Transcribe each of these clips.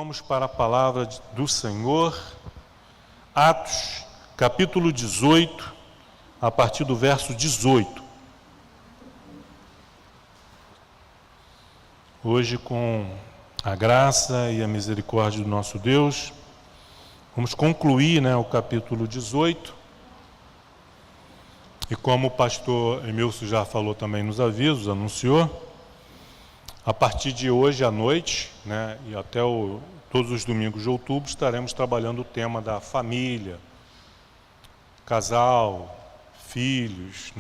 Vamos para a palavra do Senhor, Atos, capítulo 18, a partir do verso 18. Hoje, com a graça e a misericórdia do nosso Deus, vamos concluir, o capítulo 18. E como o pastor Emilson já falou também nos avisos, anunciou, a partir de hoje à noite, e até todos os domingos de outubro, estaremos trabalhando o tema da família, casal, filhos,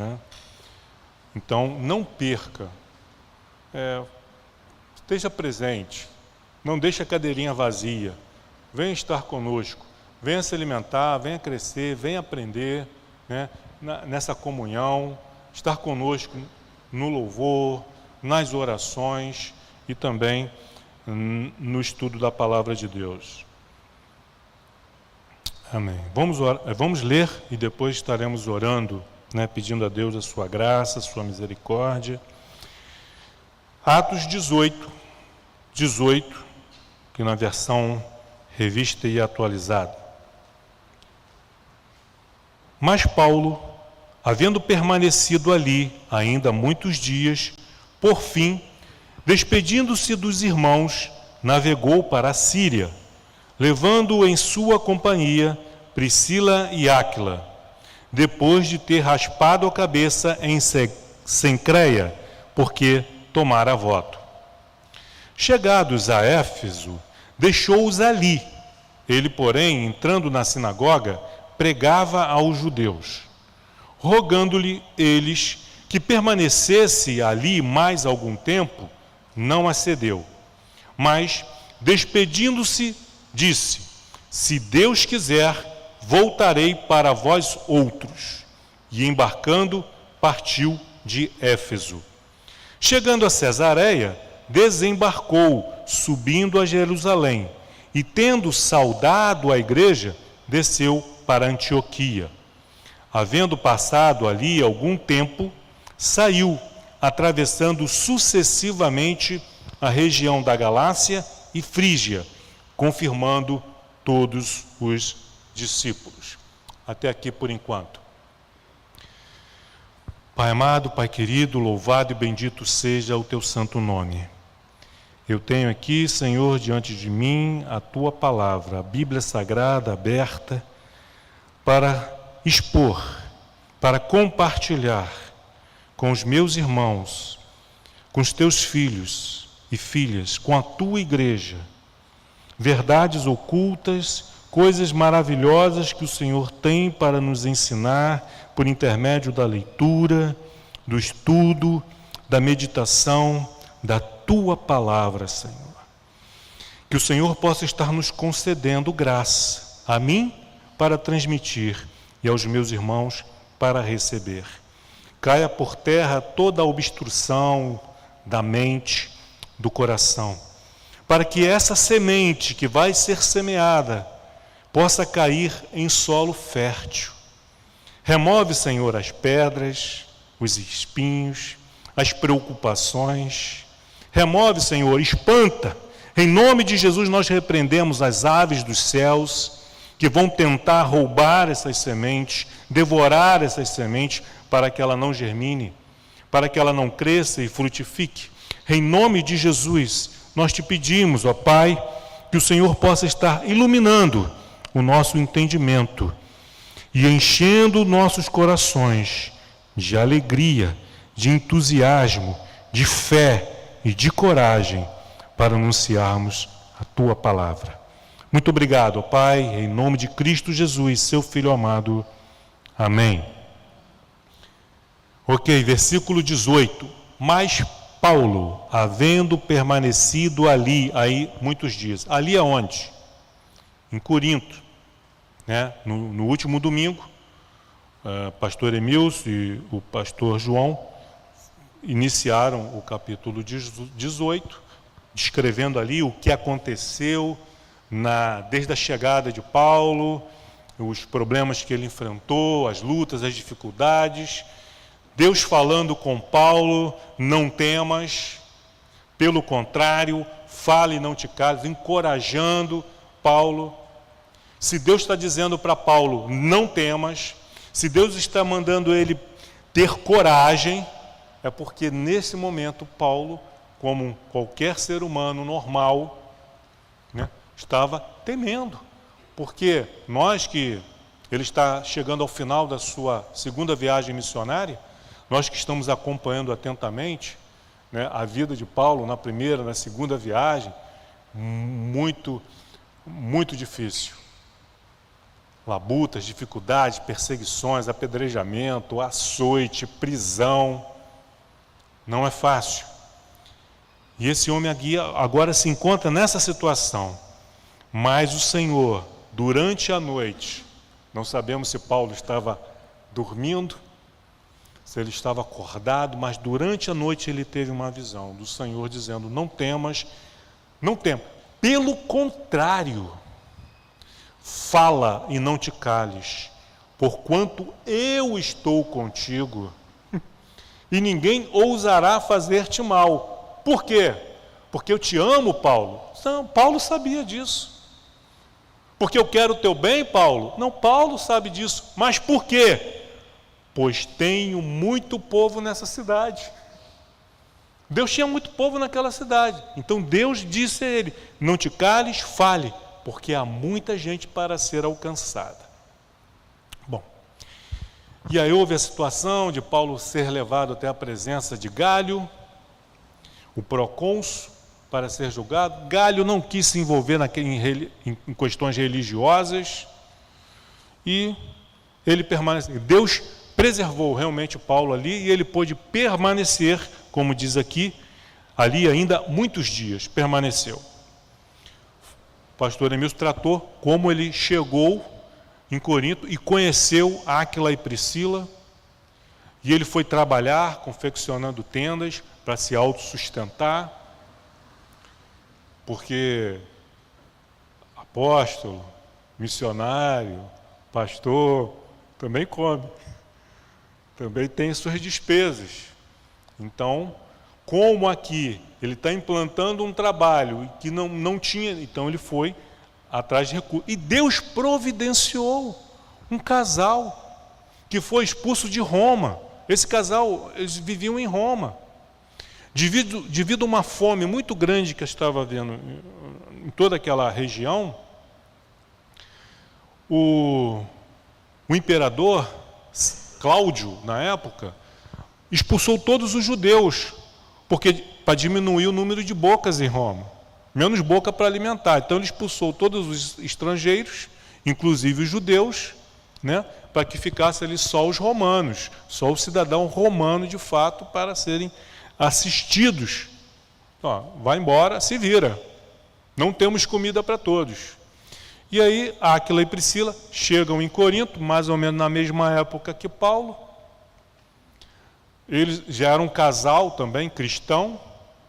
Então, não perca, esteja presente, não deixe a cadeirinha vazia, venha estar conosco, venha se alimentar, venha crescer, venha aprender, nessa comunhão, estar conosco no louvor, nas orações e também no estudo da palavra de Deus. Amém. Vamos ler e depois estaremos orando, pedindo a Deus a sua graça, a sua misericórdia. Atos 18, que na versão revista e atualizada. Mas Paulo, havendo permanecido ali ainda muitos dias, por fim, despedindo-se dos irmãos, navegou para a Síria, levando em sua companhia Priscila e Áquila, depois de ter raspado a cabeça em Cencreia, porque tomara voto. Chegados a Éfeso, deixou-os ali. Ele, porém, entrando na sinagoga, pregava aos judeus, rogando-lhe eles que permanecesse ali mais algum tempo. Não acedeu, mas, despedindo-se, disse: se Deus quiser, voltarei para vós outros. E embarcando, partiu de Éfeso. Chegando a Cesareia, desembarcou, subindo a Jerusalém, e tendo saudado a igreja, desceu para Antioquia. Havendo passado ali algum tempo, saiu, atravessando sucessivamente a região da Galácia e Frígia, confirmando todos os discípulos. Até aqui por enquanto. Pai amado, Pai querido, louvado e bendito seja o teu santo nome. Eu tenho aqui, Senhor, diante de mim a tua palavra, a Bíblia Sagrada aberta, para expor, para compartilhar com os meus irmãos, com os teus filhos e filhas, com a tua igreja, verdades ocultas, coisas maravilhosas que o Senhor tem para nos ensinar por intermédio da leitura, do estudo, da meditação, da tua palavra, Senhor. Que o Senhor possa estar nos concedendo graça, a mim para transmitir e aos meus irmãos para receber. Caia por terra toda a obstrução da mente, do coração, para que essa semente que vai ser semeada possa cair em solo fértil. Remove, Senhor, as pedras, os espinhos, as preocupações. Remove, Senhor, espanta. Em nome de Jesus nós repreendemos as aves dos céus que vão tentar roubar essas sementes, devorar essas sementes, para que ela não germine, para que ela não cresça e frutifique. Em nome de Jesus, nós te pedimos, ó Pai, que o Senhor possa estar iluminando o nosso entendimento e enchendo nossos corações de alegria, de entusiasmo, de fé e de coragem para anunciarmos a tua palavra. Muito obrigado, ó Pai, em nome de Cristo Jesus, seu Filho amado. Amém. Ok, versículo 18. Mas Paulo, havendo permanecido ali, aí muitos dias. Ali aonde? Em Corinto. No último domingo, pastor Emilson e o pastor João iniciaram o capítulo 18, descrevendo ali o que aconteceu desde a chegada de Paulo, os problemas que ele enfrentou, as lutas, as dificuldades. Deus falando com Paulo: não temas, Pelo contrário, fale e não te cales, encorajando Paulo. Se Deus está dizendo para Paulo, não temas, se Deus está mandando ele ter coragem, é porque nesse momento Paulo, como qualquer ser humano normal, né, estava temendo. Porque ele está chegando ao final da sua segunda viagem missionária, nós que estamos acompanhando atentamente, né, a vida de Paulo na primeira, na segunda viagem, muito, muito difícil. Labutas, dificuldades, perseguições, apedrejamento, açoite, prisão. Não é fácil. E esse homem agora se encontra nessa situação. Mas o Senhor, durante a noite, não sabemos se Paulo estava dormindo, se ele estava acordado, mas durante a noite ele teve uma visão do Senhor dizendo, não temas, não temas. Pelo contrário, fala e não te cales, porquanto eu estou contigo, e ninguém ousará fazer-te mal. Por quê? Porque eu te amo, Paulo? Não, Paulo sabia disso. Porque eu quero o teu bem, Paulo? Não, Paulo sabe disso. Mas por quê? Pois tenho muito povo nessa cidade. Deus tinha muito povo naquela cidade. Então Deus disse a ele, não te cales, fale, porque há muita gente para ser alcançada. Bom, e aí houve a situação de Paulo ser levado até a presença de Galho, o procônsul, para ser julgado. Galho não quis se envolver em questões religiosas e ele permaneceu. Deus preservou realmente Paulo ali e ele pôde permanecer, como diz aqui, ali ainda muitos dias, permaneceu. O pastor Emílio tratou como ele chegou em Corinto e conheceu Áquila e Priscila, e ele foi trabalhar confeccionando tendas para se autossustentar, porque apóstolo, missionário, pastor, também come, também tem suas despesas. Então, como aqui ele está implantando um trabalho que não tinha, então ele foi atrás de recursos. E Deus providenciou um casal que foi expulso de Roma. Esse casal, eles viviam em Roma. Devido a uma fome muito grande que estava havendo em toda aquela região, o imperador Cláudio, na época, expulsou todos os judeus, porque para diminuir o número de bocas em Roma, menos boca para alimentar. Então ele expulsou todos os estrangeiros, inclusive os judeus, né, para que ficasse ali só os romanos, só o cidadão romano de fato para serem assistidos. Ó, vai embora, se vira. Não temos comida para todos. E aí, Áquila e Priscila chegam em Corinto, mais ou menos na mesma época que Paulo. Eles já eram um casal também, cristão.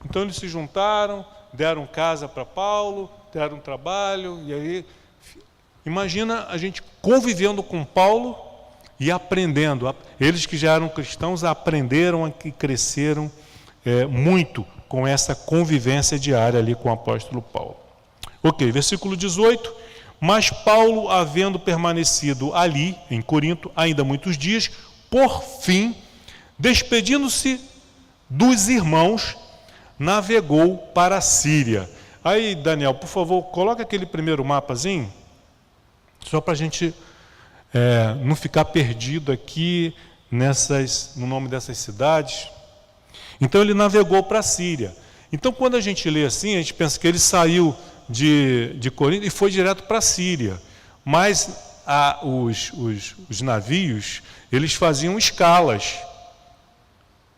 Então eles se juntaram, deram casa para Paulo, deram trabalho. E aí, imagina a gente convivendo com Paulo e aprendendo. Eles que já eram cristãos aprenderam e cresceram muito com essa convivência diária ali com o apóstolo Paulo. Ok, versículo 18. Mas Paulo, havendo permanecido ali, em Corinto, ainda muitos dias, por fim, despedindo-se dos irmãos, navegou para a Síria. Aí, Daniel, por favor, coloca aquele primeiro mapazinho, só para a gente não ficar perdido aqui no nome dessas cidades. Então ele navegou para a Síria. Então quando a gente lê assim, a gente pensa que ele saiu de Corinto e foi direto para a Síria. Mas os navios, eles faziam escalas,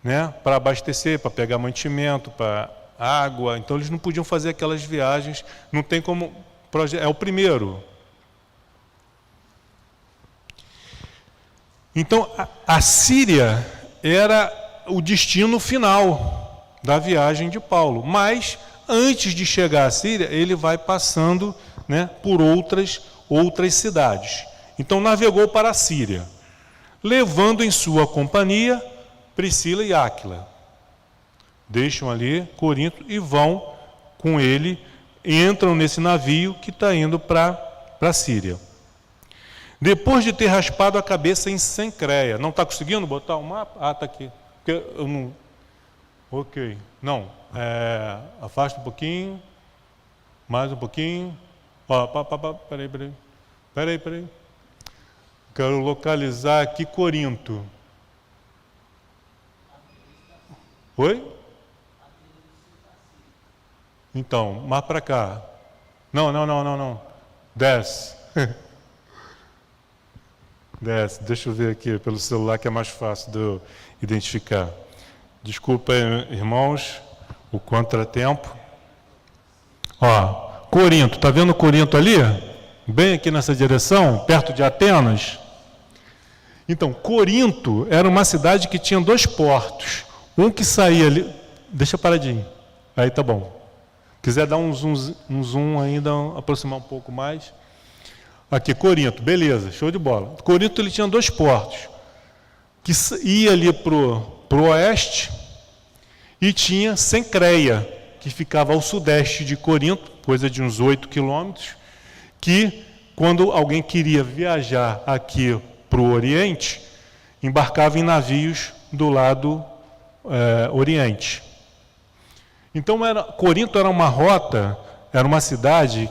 né, para abastecer, para pegar mantimento, para água. Então eles não podiam fazer aquelas viagens, não tem como... É o primeiro. Então a Síria era o destino final da viagem de Paulo, mas antes de chegar à Síria, ele vai passando, né, por outras cidades. Então navegou para a Síria, levando em sua companhia Priscila e Áquila. deixam ali Corinto e vão com ele, entram nesse navio que está indo para a Síria. Depois de ter raspado a cabeça em Cencreia, não está conseguindo botar o mapa? Ah, está aqui. Porque eu não... Ok, não, afasta um pouquinho, mais um pouquinho. Ó, peraí. Quero localizar aqui Corinto. Oi? Então, mais para cá. Não. Desce. Desce. Deixa eu ver aqui pelo celular que é mais fácil de eu identificar. Desculpa, irmãos, o contratempo. Ó, Corinto, tá vendo Corinto ali? Bem aqui nessa direção, perto de Atenas. Então, Corinto era uma cidade que tinha 2 portos. Um que saía ali... Deixa paradinho. Aí tá bom. Quiser dar um zoom ainda, aproximar um pouco mais. Aqui, Corinto, beleza, show de bola. Corinto ele tinha 2 portos. Que ia ali pro oeste, e tinha Cencreia, que ficava ao sudeste de Corinto, coisa de uns 8 quilômetros, que quando alguém queria viajar aqui para o Oriente, embarcava em navios do lado Oriente. Então, Corinto era uma rota, era uma cidade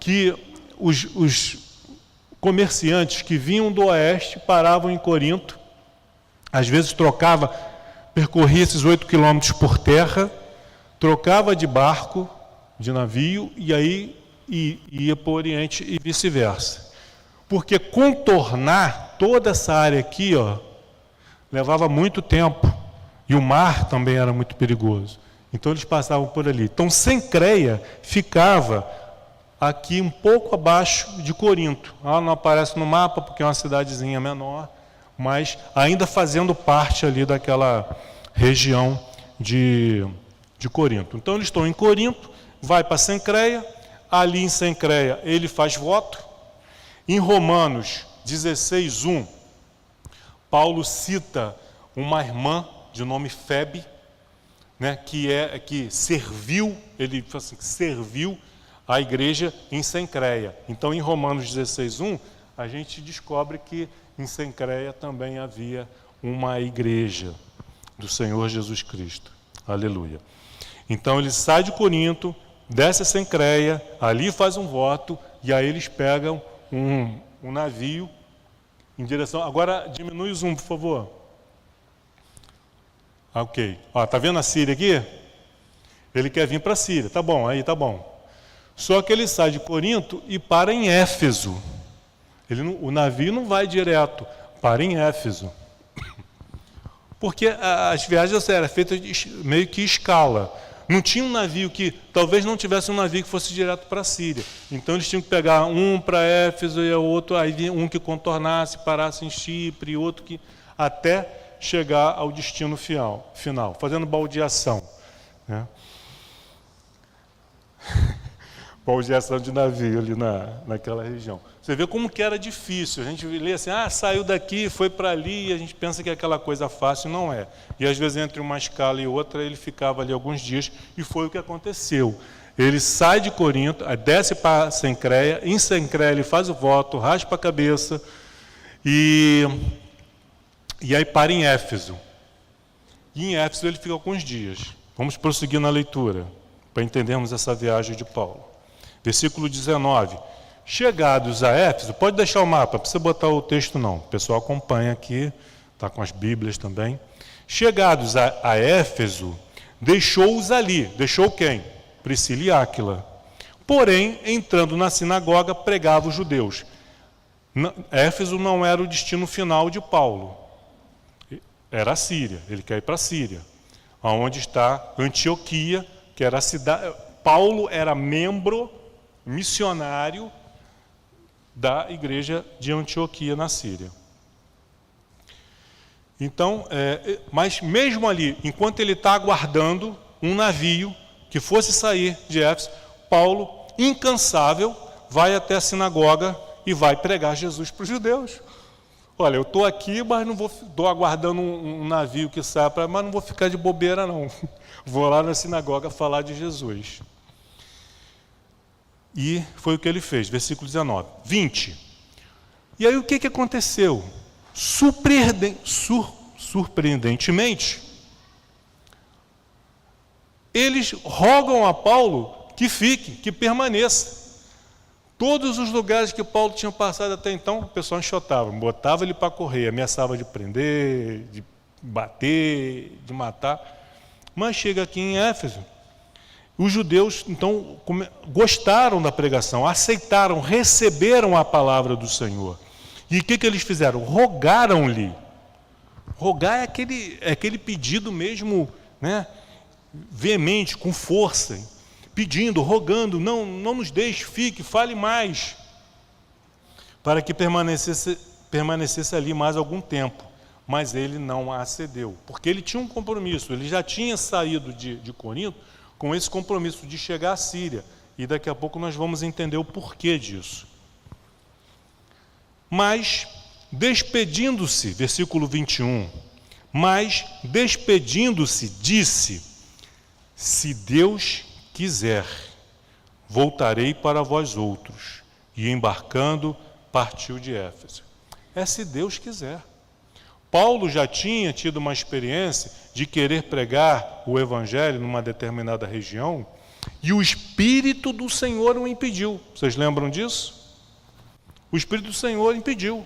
que os comerciantes que vinham do oeste paravam em Corinto, às vezes percorria esses 8 quilômetros por terra, trocava de barco, de navio, e aí ia para o Oriente e vice-versa. Porque contornar toda essa área aqui, levava muito tempo, e o mar também era muito perigoso. Então eles passavam por ali. Então Cencreia ficava aqui um pouco abaixo de Corinto. Ela não aparece no mapa porque é uma cidadezinha menor, mas ainda fazendo parte ali daquela região de Corinto. Então eles estão em Corinto, vai para Cencreia, ali em Cencreia ele faz voto. Em Romanos 16:1, Paulo cita uma irmã de nome Febe, né, que serviu, ele fala assim, serviu a igreja em Cencreia. Então em Romanos 16:1, a gente descobre que em Cencreia também havia uma igreja do Senhor Jesus Cristo. Aleluia. Então ele sai de Corinto, desce a Cencreia, ali faz um voto, e aí eles pegam um navio em direção... Agora diminui o zoom, por favor. Ok. Tá vendo a Síria aqui? Ele quer vir para a Síria. Tá bom, aí tá bom. Só que ele sai de Corinto e para em Éfeso. O navio não vai direto, para em Éfeso. Porque as viagens eram feitas meio que escala. Não tinha um navio talvez não tivesse um navio que fosse direto para a Síria. Então eles tinham que pegar um para Éfeso e o outro, aí um que contornasse, parasse em Chipre, e outro que até chegar ao destino final, fazendo baldeação, né? Baldeação de navio ali naquela região. Você vê como que era difícil. A gente lê assim, saiu daqui, foi para ali, e a gente pensa que é aquela coisa fácil, não é. E às vezes entre uma escala e outra, ele ficava ali alguns dias, e foi o que aconteceu. Ele sai de Corinto, desce para Cencreia, em Cencreia ele faz o voto, raspa a cabeça, e aí para em Éfeso. E em Éfeso ele fica alguns dias. Vamos prosseguir na leitura, para entendermos essa viagem de Paulo. Versículo 19. Chegados a Éfeso, pode deixar o mapa, não precisa botar o texto não. O pessoal acompanha aqui, está com as Bíblias também. Chegados a Éfeso, deixou-os ali. Deixou quem? Priscila e Áquila. Porém, entrando na sinagoga, pregava os judeus. Éfeso não era o destino final de Paulo. Era a Síria, ele quer ir para a Síria, onde está Antioquia, que era a cidade. Paulo era membro missionário da igreja de Antioquia na Síria. Então, mas mesmo ali, enquanto ele está aguardando um navio que fosse sair de Éfeso, Paulo, incansável, vai até a sinagoga e vai pregar Jesus para os judeus. Olha, eu estou aqui, mas não vou, estou aguardando um navio que saia, mas não vou ficar de bobeira, não. Vou lá na sinagoga falar de Jesus. E foi o que ele fez, versículo 19. 20. E aí o que aconteceu? Surpreendentemente, eles rogam a Paulo que fique, que permaneça. Todos os lugares que Paulo tinha passado até então, o pessoal enxotava, botava ele para correr, ameaçava de prender, de bater, de matar. Mas chega aqui em Éfeso, os judeus, então, gostaram da pregação, aceitaram, receberam a palavra do Senhor. E o que eles fizeram? Rogaram-lhe. Rogar é aquele pedido mesmo, né, veemente, com força, pedindo, rogando, não nos deixe, fique, fale mais, para que permanecesse ali mais algum tempo. Mas ele não acedeu, porque ele tinha um compromisso, ele já tinha saído de Corinto com esse compromisso de chegar à Síria, e daqui a pouco nós vamos entender o porquê disso. Mas, despedindo-se, versículo 21, mas, despedindo-se, disse: se Deus quiser, voltarei para vós outros. E embarcando, partiu de Éfeso. É se Deus quiser. Paulo já tinha tido uma experiência de querer pregar o evangelho numa determinada região, e o Espírito do Senhor o impediu. Vocês lembram disso? O Espírito do Senhor impediu.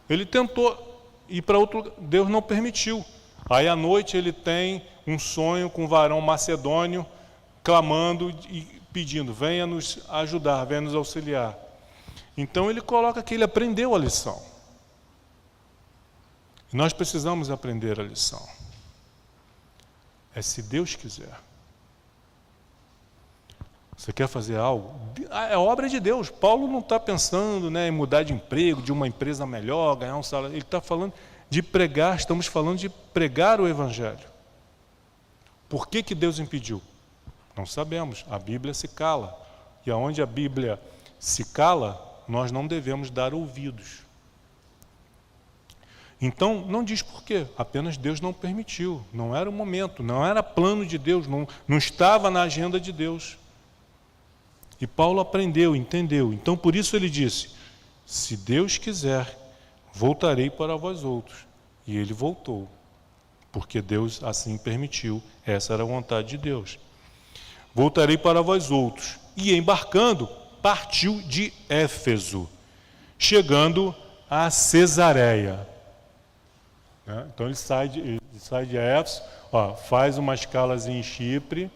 Ele tentou ir para outro lugar, Deus não permitiu. Aí à noite ele tem um sonho com um varão macedônio, clamando e pedindo: venha nos ajudar, venha nos auxiliar. Então ele coloca que ele aprendeu a lição. E nós precisamos aprender a lição. É se Deus quiser. Você quer fazer algo? É obra de Deus. Paulo não está pensando, né, em mudar de emprego, de uma empresa melhor, ganhar um salário. Ele está falando de pregar, estamos falando de pregar o Evangelho. Por que Deus impediu? Não sabemos. A Bíblia se cala. E aonde a Bíblia se cala, nós não devemos dar ouvidos. Então, não diz por quê, apenas Deus não permitiu, não era o momento, não era plano de Deus, não estava na agenda de Deus. E Paulo aprendeu, entendeu. Então, por isso ele disse: se Deus quiser, voltarei para vós outros. E ele voltou, porque Deus assim permitiu, essa era a vontade de Deus. Voltarei para vós outros. E embarcando, partiu de Éfeso, chegando a Cesareia. Então ele sai de Éfeso, faz uma escalazinha em Chipre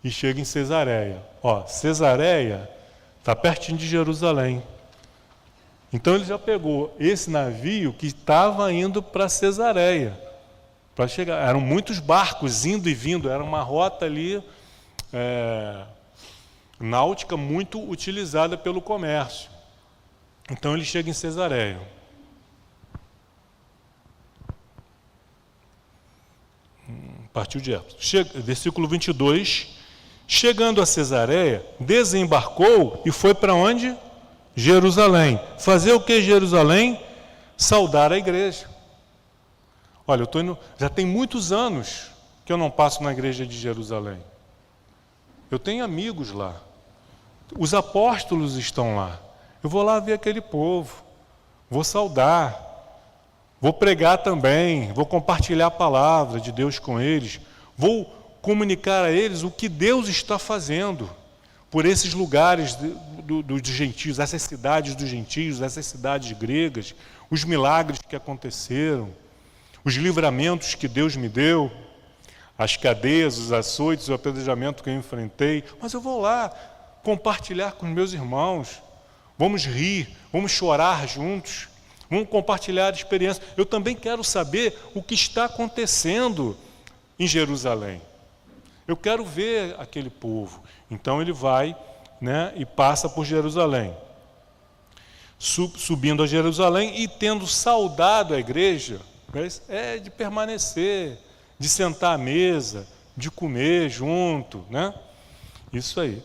e chega em Cesareia. Cesareia está pertinho de Jerusalém. Então ele já pegou esse navio que estava indo para Cesareia, para chegar. Eram muitos barcos indo e vindo, era uma rota ali náutica muito utilizada pelo comércio. Então ele chega em Cesareia. Partiu de Éfeso. Versículo 22. Chegando a Cesareia, desembarcou e foi para onde? Jerusalém. Fazer o que Jerusalém? Saudar a igreja. Olha, eu estou indo, já tem muitos anos que eu não passo na igreja de Jerusalém. Eu tenho amigos lá. Os apóstolos estão lá. Eu vou lá ver aquele povo. Vou saudar. Vou pregar também, vou compartilhar a palavra de Deus com eles, vou comunicar a eles o que Deus está fazendo por esses lugares dos gentios, essas cidades dos gentios, essas cidades gregas, os milagres que aconteceram, os livramentos que Deus me deu, as cadeias, os açoites, o apedrejamento que eu enfrentei. Mas eu vou lá compartilhar com os meus irmãos, vamos rir, vamos chorar juntos, vamos compartilhar experiências. Eu também quero saber o que está acontecendo em Jerusalém. Eu quero ver aquele povo. Então ele vai, né, e passa por Jerusalém. Subindo a Jerusalém e tendo saudado a igreja, de permanecer, de sentar à mesa, de comer junto, né? Isso aí.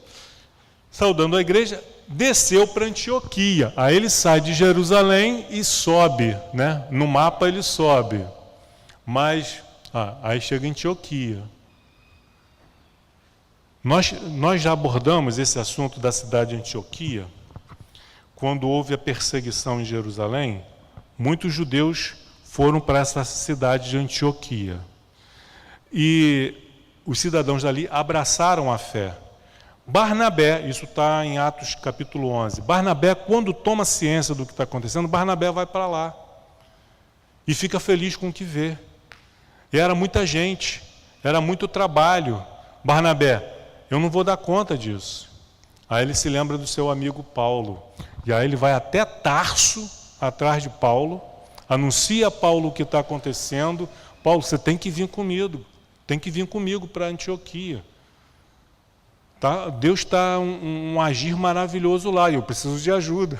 saudando a igreja, desceu para Antioquia. Aí ele sai de Jerusalém e sobe, né? No mapa ele sobe. Mas, aí chega em Antioquia. Nós já abordamos esse assunto da cidade de Antioquia. Quando houve a perseguição em Jerusalém, muitos judeus foram para essa cidade de Antioquia. E os cidadãos dali abraçaram a fé. Barnabé, isso está em Atos capítulo 11, Barnabé, quando toma ciência do que está acontecendo, Barnabé vai para lá e fica feliz com o que vê. E era muita gente, era muito trabalho. Barnabé, eu não vou dar conta disso. Aí ele se lembra do seu amigo Paulo, e aí ele vai até Tarso, atrás de Paulo, anuncia a Paulo o que está acontecendo. Paulo, você tem que vir comigo para Antioquia. Tá? Deus está um agir maravilhoso lá, e eu preciso de ajuda.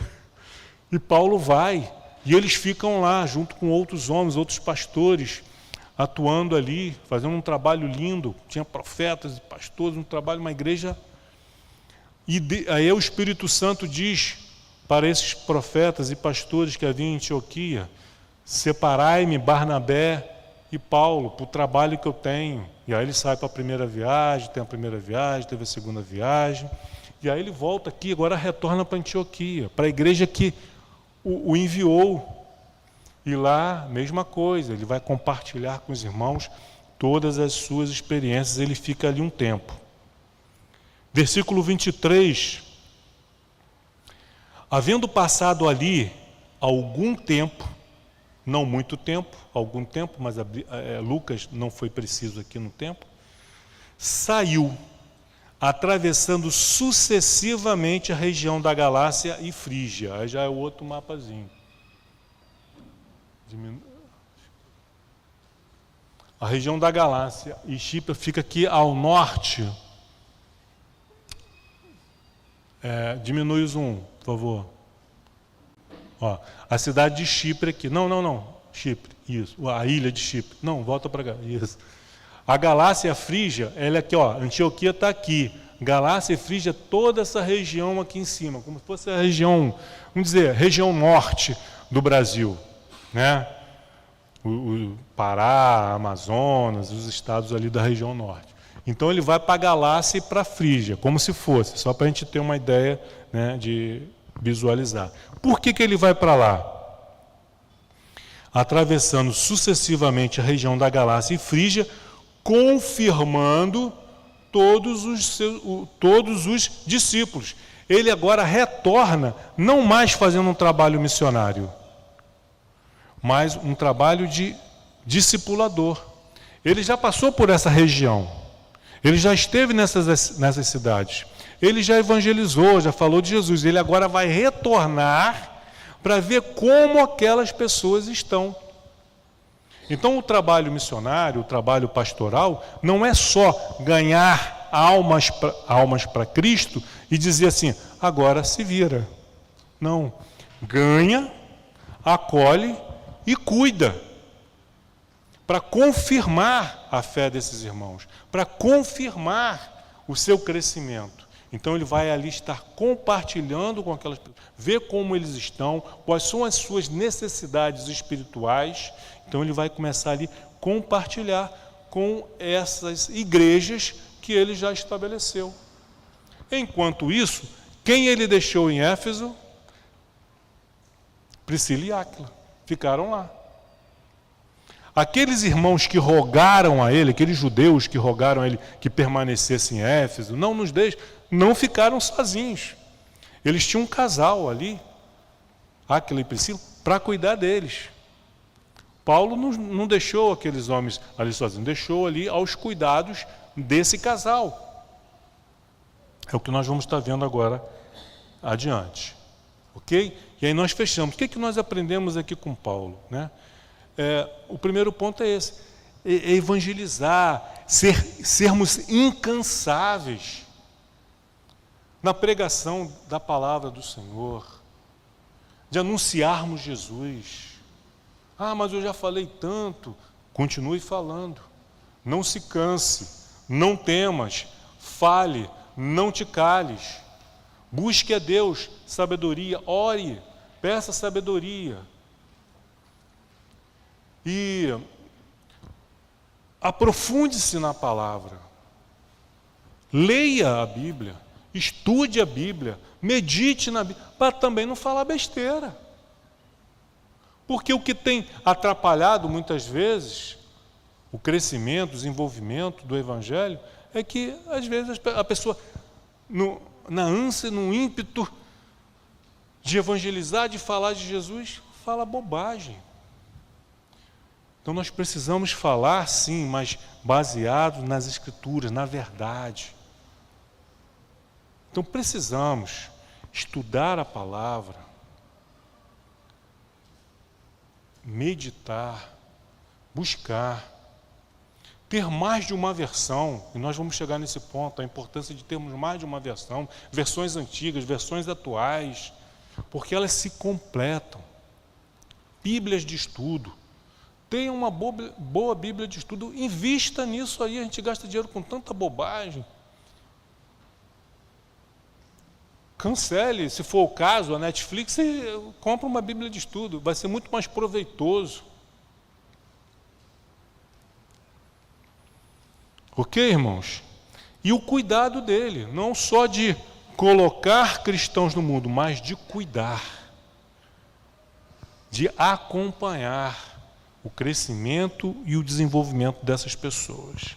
E Paulo vai, e eles ficam lá, junto com outros homens, outros pastores, atuando ali, fazendo um trabalho lindo. Tinha profetas e pastores, um trabalho, uma igreja. Aí o Espírito Santo diz para esses profetas e pastores que haviam em Antioquia: separai-me Barnabé e Paulo para o trabalho que eu tenho. E aí ele sai para a primeira viagem, tem a primeira viagem, teve a segunda viagem, e aí ele volta aqui, agora retorna para Antioquia, para a igreja que o enviou. E lá, mesma coisa, ele vai compartilhar com os irmãos todas as suas experiências, ele fica ali um tempo. Versículo 23. Havendo passado ali algum tempo, não muito tempo, algum tempo, mas Lucas não foi preciso aqui no tempo, saiu, atravessando sucessivamente a região da Galácia e Frígia. Aí já é o outro mapazinho. A região da Galácia e Chipre fica aqui ao norte. Diminui o zoom, por favor. A cidade de Chipre aqui. Não. Chipre, isso. A ilha de Chipre. Não, volta para cá. Isso. A Galácia e a Frígia, ela é aqui, Antioquia está aqui. Galácia e Frígia, toda essa região aqui em cima, como se fosse a região, vamos dizer, região norte do Brasil, né? O Pará, Amazonas, os estados ali da região norte. Então ele vai para a Galácia e para a Frígia, como se fosse, só para a gente ter uma ideia, né, de visualizar. Por que ele vai para lá? Atravessando sucessivamente a região da Galácia e Frígia, confirmando todos os discípulos. Ele agora retorna, não mais fazendo um trabalho missionário, mas um trabalho de discipulador. Ele já passou por essa região, ele já esteve nessas cidades, ele já evangelizou, já falou de Jesus. Ele agora vai retornar para ver como aquelas pessoas estão. Então o trabalho missionário, o trabalho pastoral, não é só ganhar almas para Cristo e dizer assim, agora se vira. Não, ganha, acolhe e cuida, para confirmar a fé desses irmãos, para confirmar o seu crescimento. Então ele vai ali estar compartilhando com aquelas pessoas, ver como eles estão, quais são as suas necessidades espirituais. Então ele vai começar ali a compartilhar com essas igrejas que ele já estabeleceu. Enquanto isso, quem ele deixou em Éfeso? Priscila e Áquila, ficaram lá. Aqueles irmãos que rogaram a ele, aqueles judeus que rogaram a ele que permanecesse em Éfeso, não nos deixe, não ficaram sozinhos. Eles tinham um casal ali, Áquila e Priscila, para cuidar deles. Paulo não deixou aqueles homens ali sozinhos, deixou ali aos cuidados desse casal. É o que nós vamos estar vendo agora adiante. Ok? E aí nós fechamos. O que nós aprendemos aqui com Paulo, né? O primeiro ponto é esse, é evangelizar, sermos incansáveis na pregação da palavra do Senhor, de anunciarmos Jesus. Mas eu já falei tanto. Continue falando, não se canse, não temas, fale, não te cales. Busque a Deus sabedoria, ore, peça sabedoria. E aprofunde-se na palavra. Leia a Bíblia, estude a Bíblia, medite na Bíblia, para também não falar besteira. Porque o que tem atrapalhado muitas vezes o crescimento, o desenvolvimento do Evangelho é que às vezes a pessoa, na ânsia, no ímpeto de evangelizar, de falar de Jesus, fala bobagem. Então nós precisamos falar sim, mas baseado nas Escrituras, na verdade. Então precisamos estudar a palavra, meditar, buscar, ter mais de uma versão, e nós vamos chegar nesse ponto, a importância de termos mais de uma versão, versões antigas, versões atuais, porque elas se completam. Bíblias de estudo. Tenha uma boa Bíblia de estudo, invista nisso aí, a gente gasta dinheiro com tanta bobagem. Cancele, se for o caso, a Netflix, e compra uma Bíblia de estudo, vai ser muito mais proveitoso. Ok, irmãos? E o cuidado dele, não só de colocar cristãos no mundo, mas de cuidar, de acompanhar o crescimento e o desenvolvimento dessas pessoas.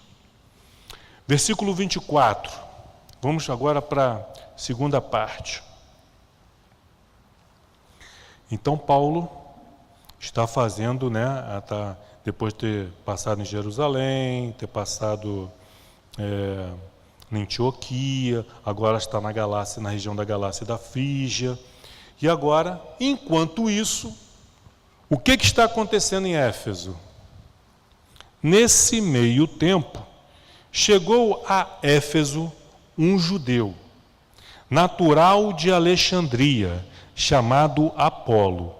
Versículo 24. Vamos agora para a segunda parte. Então Paulo está fazendo, depois de ter passado em Jerusalém, ter passado em Antioquia, agora está na Galácia, na região da Galácia e da Frígia. E agora, enquanto isso, o que está acontecendo em Éfeso? Nesse meio tempo, chegou a Éfeso um judeu, natural de Alexandria, chamado Apolo,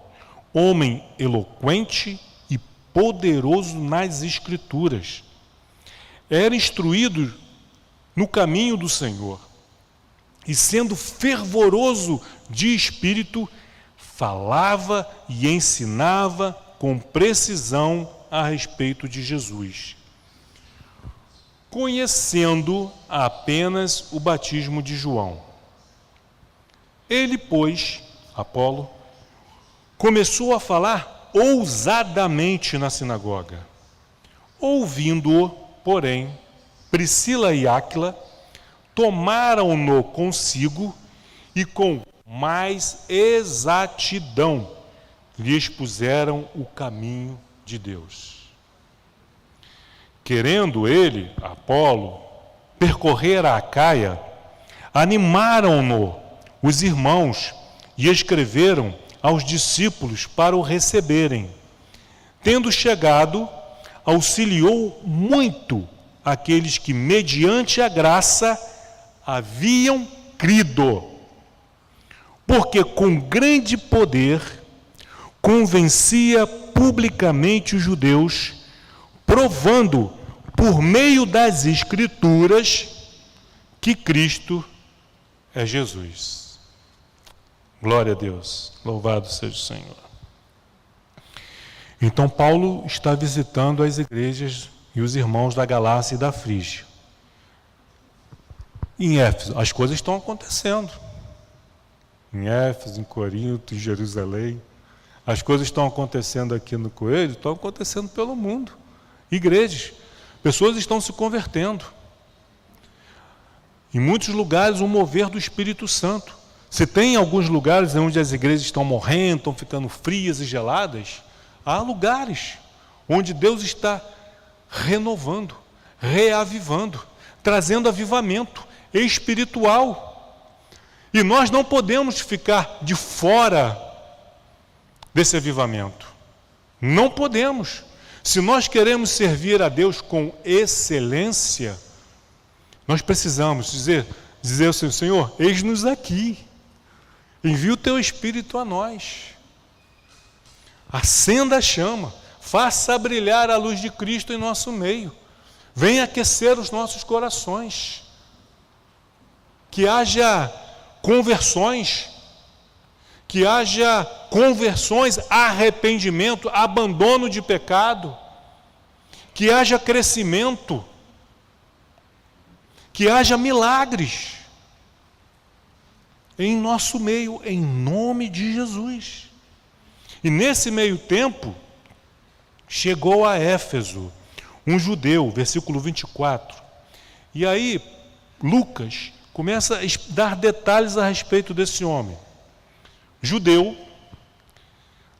homem eloquente e poderoso nas Escrituras. Era instruído no caminho do Senhor, e sendo fervoroso de espírito, falava e ensinava com precisão a respeito de Jesus, conhecendo apenas o batismo de João. Ele, pois, Apolo, começou a falar ousadamente na sinagoga. Ouvindo-o, porém, Priscila e Áquila tomaram-no consigo e com mais exatidão lhe expuseram o caminho de Deus. Querendo ele, Apolo, percorrer a Acaia, animaram-no os irmãos e escreveram aos discípulos para o receberem. Tendo chegado, auxiliou muito aqueles que, mediante a graça, haviam crido, porque com grande poder convencia publicamente os judeus, provando por meio das Escrituras que Cristo é Jesus. Glória a Deus, louvado seja o Senhor. Então Paulo está visitando as igrejas e os irmãos da Galácia e da Frígia. Em Éfeso, as coisas estão acontecendo. Em Éfeso, em Corinto, em Jerusalém. As coisas estão acontecendo aqui no Coelho, estão acontecendo pelo mundo. Igrejas, pessoas estão se convertendo. Em muitos lugares, um mover do Espírito Santo. Se tem alguns lugares onde as igrejas estão morrendo, estão ficando frias e geladas, há lugares onde Deus está renovando, reavivando, trazendo avivamento espiritual. E nós não podemos ficar de fora desse avivamento. Não podemos. Se nós queremos servir a Deus com excelência, nós precisamos dizer ao Senhor: Senhor, eis-nos aqui. Envia o teu Espírito a nós. Acenda a chama. Faça brilhar a luz de Cristo em nosso meio. Venha aquecer os nossos corações. Que haja conversões, que haja conversões, arrependimento, abandono de pecado, que haja crescimento, que haja milagres em nosso meio, em nome de Jesus. E nesse meio tempo, chegou a Éfeso um judeu, versículo 24. E aí, Lucas começa a dar detalhes a respeito desse homem. Judeu,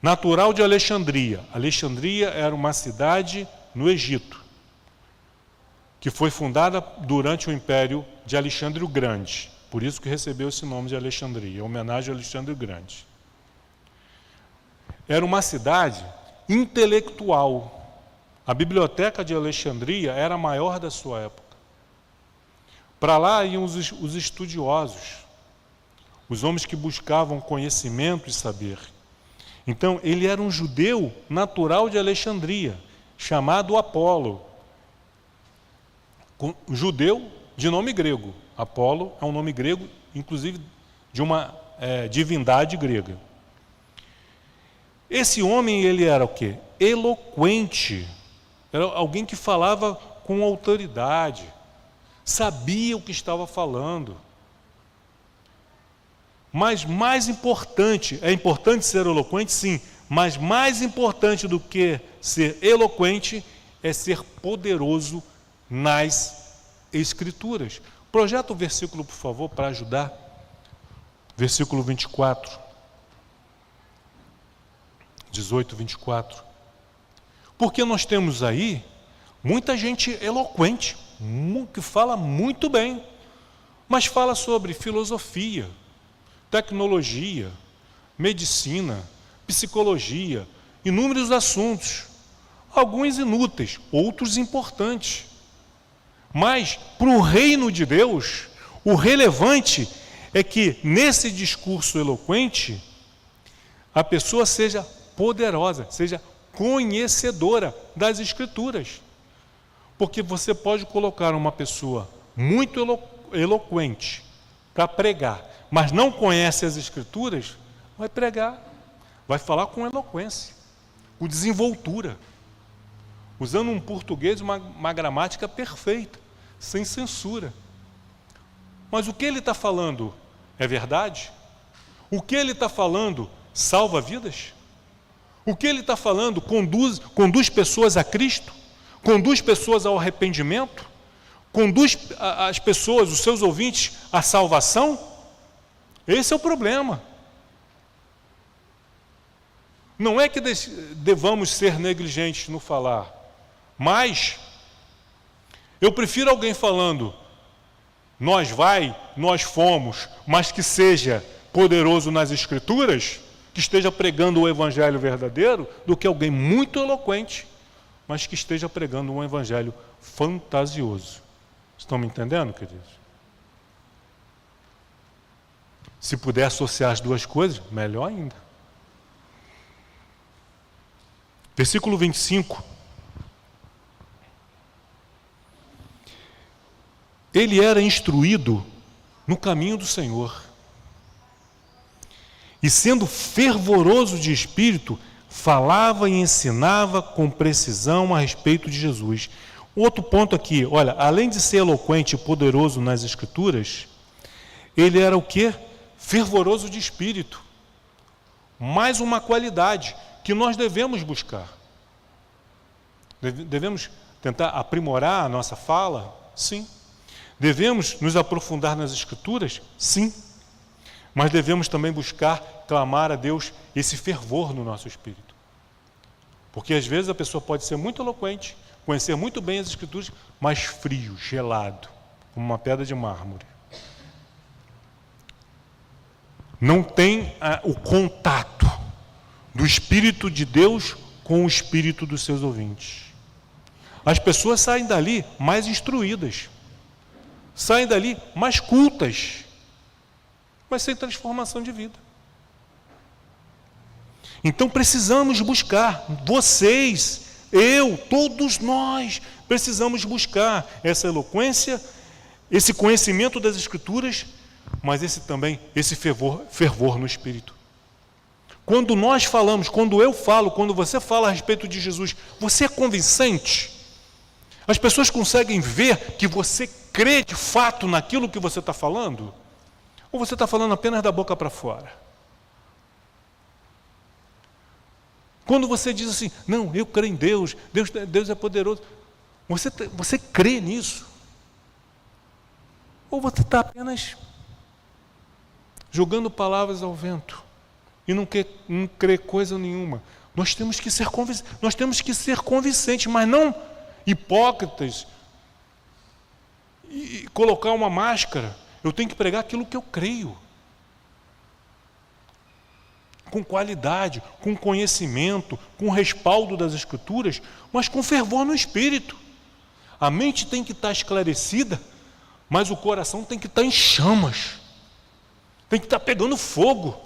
natural de Alexandria. Alexandria era uma cidade no Egito, que foi fundada durante o império de Alexandre o Grande. Por isso que recebeu esse nome de Alexandria, em homenagem a Alexandre o Grande. Era uma cidade intelectual. A biblioteca de Alexandria era a maior da sua época. Para lá iam os estudiosos, os homens que buscavam conhecimento e saber. Então, ele era um judeu natural de Alexandria, chamado Apolo. Um judeu de nome grego. Apolo é um nome grego, inclusive de uma divindade grega. Esse homem, ele era o quê? Eloquente. Era alguém que falava com autoridade, sabia o que estava falando. Mas mais importante, é importante ser eloquente, sim, mas mais importante do que ser eloquente é ser poderoso nas Escrituras. Projeta o versículo, por favor, para ajudar. Versículo 24. 18, 24. Porque nós temos aí muita gente eloquente, que fala muito bem, mas fala sobre filosofia, tecnologia, medicina, psicologia, inúmeros assuntos, alguns inúteis, outros importantes. Mas, para o reino de Deus, o relevante é que, nesse discurso eloquente, a pessoa seja poderosa, seja conhecedora das Escrituras. Porque você pode colocar uma pessoa muito eloquente para pregar, mas não conhece as Escrituras, vai pregar, vai falar com eloquência, com desenvoltura, usando um português, uma gramática perfeita, sem censura. Mas o que ele está falando é verdade? O que ele está falando salva vidas? O que ele está falando conduz pessoas a Cristo? Conduz pessoas ao arrependimento? Conduz as pessoas, os seus ouvintes, à salvação? Esse é o problema. Não é que devamos ser negligentes no falar, mas eu prefiro alguém falando nós fomos, mas que seja poderoso nas Escrituras, que esteja pregando o evangelho verdadeiro, do que alguém muito eloquente, mas que esteja pregando um evangelho fantasioso. Estão me entendendo, queridos? Se puder associar as duas coisas, melhor ainda. Versículo 25. Ele era instruído no caminho do Senhor. E sendo fervoroso de espírito, falava e ensinava com precisão a respeito de Jesus. Outro ponto aqui, olha, além de ser eloquente e poderoso nas Escrituras, ele era o quê? Fervoroso de espírito. Mais uma qualidade que nós devemos buscar. Devemos tentar aprimorar a nossa fala? Sim. Devemos nos aprofundar nas Escrituras? Sim. Mas devemos também buscar, clamar a Deus esse fervor no nosso espírito. Porque às vezes a pessoa pode ser muito eloquente, conhecer muito bem as Escrituras, mas frio, gelado, como uma pedra de mármore. Não tem o contato do Espírito de Deus com o Espírito dos seus ouvintes. As pessoas saem dali mais instruídas, saem dali mais cultas, mas sem transformação de vida. Então precisamos buscar, vocês, eu, todos nós, precisamos buscar essa eloquência, esse conhecimento das Escrituras, mas esse fervor no Espírito. Quando nós falamos, quando eu falo, quando você fala a respeito de Jesus, você é convincente? As pessoas conseguem ver que você crê de fato naquilo que você está falando? Ou você está falando apenas da boca para fora? Quando você diz assim, não, eu creio em Deus, Deus é poderoso, você crê nisso? Ou você está apenas jogando palavras ao vento e não crê coisa nenhuma? Nós temos que ser convincentes, mas não hipócritas e colocar uma máscara. Eu tenho que pregar aquilo que eu creio, com qualidade, com conhecimento, com respaldo das Escrituras, mas com fervor no Espírito. A mente tem que estar esclarecida, mas o coração tem que estar em chamas, tem que estar pegando fogo.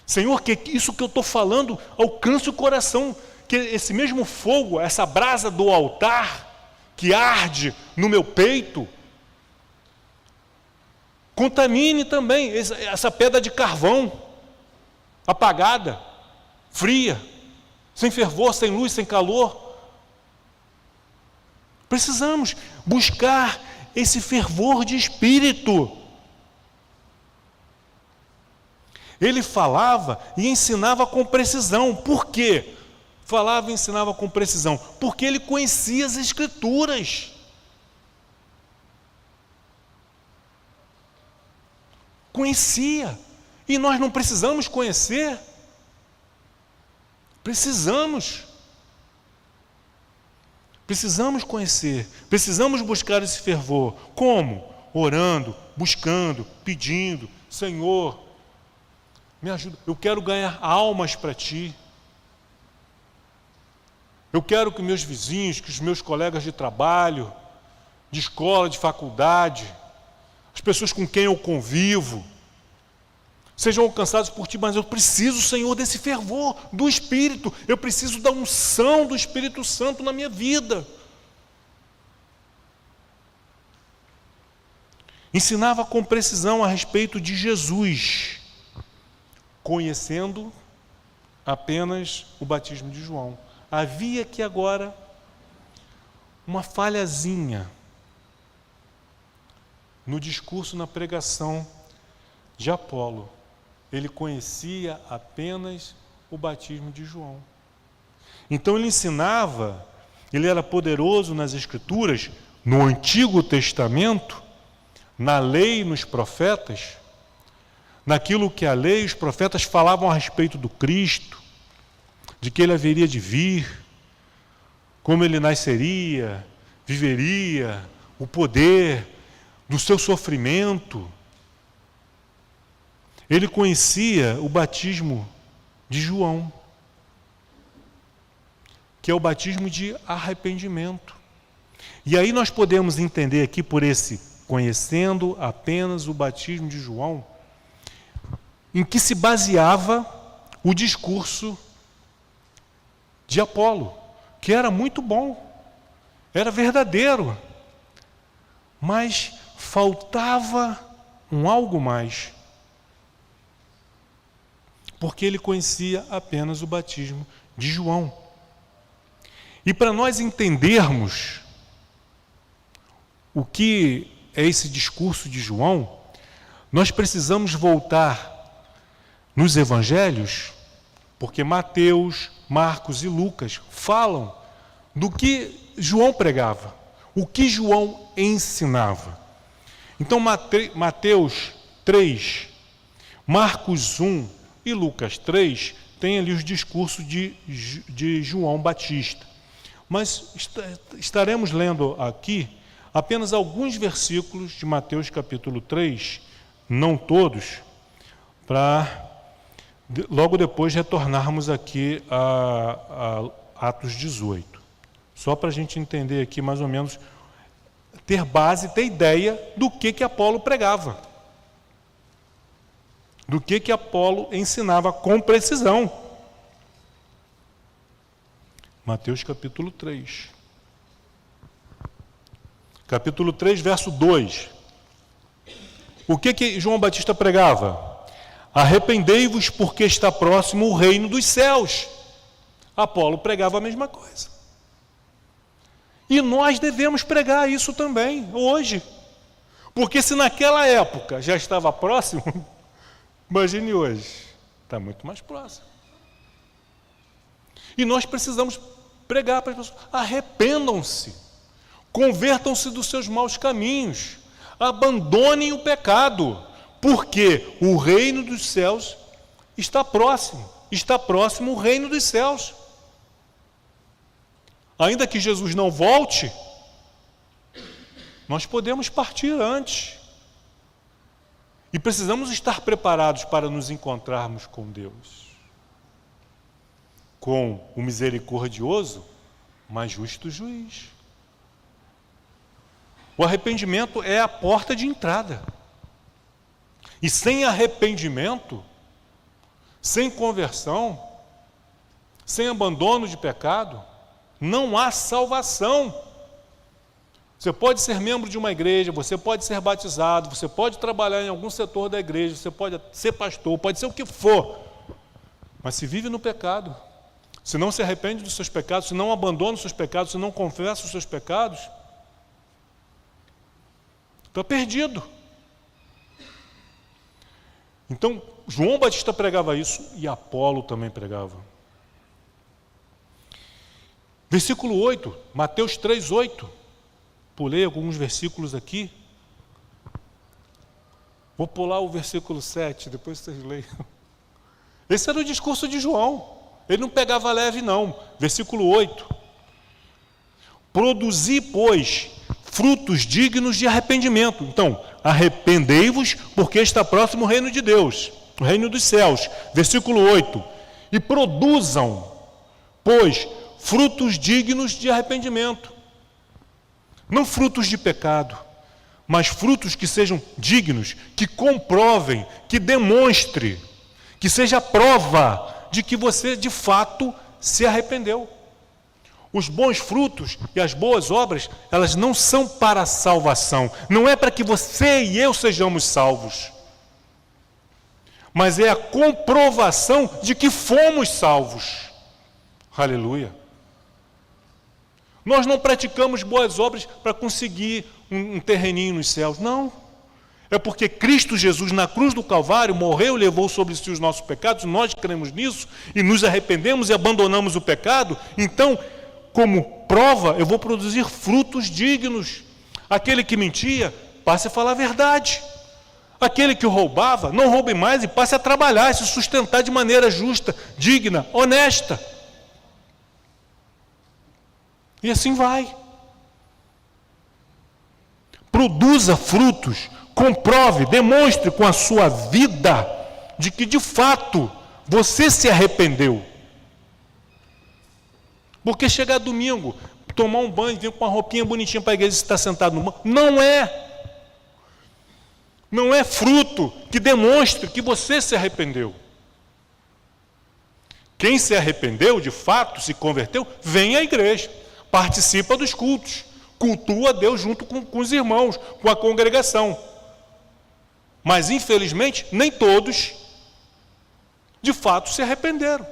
Senhor, que isso que eu estou falando alcance o coração, que esse mesmo fogo, essa brasa do altar que arde no meu peito, contamine também essa pedra de carvão apagada, fria, sem fervor, sem luz, sem calor. Precisamos buscar esse fervor de espírito. Ele falava e ensinava com precisão. Por quê? Falava e ensinava com precisão. Porque ele conhecia as Escrituras. Conhecia. E nós não precisamos conhecer. Precisamos conhecer. Precisamos buscar esse fervor. Como? Orando, buscando, pedindo. Senhor, me ajuda. Eu quero ganhar almas para Ti. Eu quero que meus vizinhos, que os meus colegas de trabalho, de escola, de faculdade, as pessoas com quem eu convivo, sejam alcançados por Ti, mas eu preciso, Senhor, desse fervor do Espírito. Eu preciso da unção do Espírito Santo na minha vida. Ensinava com precisão a respeito de Jesus, conhecendo apenas o batismo de João. Havia aqui agora uma falhazinha no discurso, na pregação de Apolo. Ele conhecia apenas o batismo de João. Então ele ensinava, ele era poderoso nas Escrituras, no Antigo Testamento, na lei e nos profetas, naquilo que a lei e os profetas falavam a respeito do Cristo, de que ele haveria de vir, como ele nasceria, viveria, o poder do seu sofrimento. Ele conhecia o batismo de João, que é o batismo de arrependimento. E aí nós podemos entender aqui por esse conhecendo apenas o batismo de João, em que se baseava o discurso de Apolo, que era muito bom, era verdadeiro, mas faltava um algo mais, porque ele conhecia apenas o batismo de João. E para nós entendermos o que é esse discurso de João, nós precisamos voltar nos evangelhos, porque Mateus, Marcos e Lucas falam do que João pregava, o que João ensinava. Então Mateus 3, Marcos 1 e Lucas 3 tem ali os discursos de João Batista. Mas estaremos lendo aqui apenas alguns versículos de Mateus capítulo 3, não todos, para logo depois retornarmos aqui a Atos 18. Só para a gente entender aqui mais ou menos, ter base, ter ideia do que Apolo pregava. Do que Apolo ensinava com precisão. Mateus capítulo 3. capítulo 3, verso 2. O que João Batista pregava? Arrependei-vos porque está próximo o reino dos céus. Apolo pregava a mesma coisa. E nós devemos pregar isso também, hoje. Porque se naquela época já estava próximo, imagine hoje, está muito mais próximo. E nós precisamos pregar para as pessoas: arrependam-se, convertam-se dos seus maus caminhos, abandonem o pecado, porque o reino dos céus está próximo o reino dos céus. Ainda que Jesus não volte, nós podemos partir antes. E precisamos estar preparados para nos encontrarmos com Deus, com o misericordioso, mas justo juiz. O arrependimento é a porta de entrada. E sem arrependimento, sem conversão, sem abandono de pecado, não há salvação. Você pode ser membro de uma igreja, você pode ser batizado, você pode trabalhar em algum setor da igreja, você pode ser pastor, pode ser o que for, mas se vive no pecado, se não se arrepende dos seus pecados, se não abandona os seus pecados, se não confessa os seus pecados, está perdido. Então, João Batista pregava isso e Apolo também pregava. Versículo 8, Mateus 3, 8. Pulei alguns versículos aqui. Vou pular o versículo 7, depois vocês leiam. Esse era o discurso de João. Ele não pegava leve, não. Versículo 8. Produzi, pois, frutos dignos de arrependimento. Então, arrependei-vos, porque está próximo o reino de Deus, o reino dos céus. Versículo 8. E produzam, pois, frutos dignos de arrependimento. Não frutos de pecado, mas frutos que sejam dignos, que comprovem, que demonstre, que seja prova de que você de fato se arrependeu. Os bons frutos e as boas obras, elas não são para a salvação, não é para que você e eu sejamos salvos, mas é a comprovação de que fomos salvos. Aleluia. Nós não praticamos boas obras para conseguir um terreninho nos céus, não. É porque Cristo Jesus, na cruz do Calvário, morreu e levou sobre si os nossos pecados, nós cremos nisso e nos arrependemos e abandonamos o pecado. Então, como prova, eu vou produzir frutos dignos. Aquele que mentia, passe a falar a verdade. Aquele que roubava, não roube mais e passe a trabalhar, se sustentar de maneira justa, digna, honesta. E assim vai. Produza frutos, comprove, demonstre com a sua vida de que de fato você se arrependeu. Porque chegar domingo, tomar um banho, vir com uma roupinha bonitinha para a igreja e estar sentado no banco, não é. Não é fruto que demonstre que você se arrependeu. Quem se arrependeu, de fato, se converteu, vem à igreja, participa dos cultos, cultua a Deus junto com os irmãos, com a congregação. Mas, infelizmente, nem todos, de fato, se arrependeram.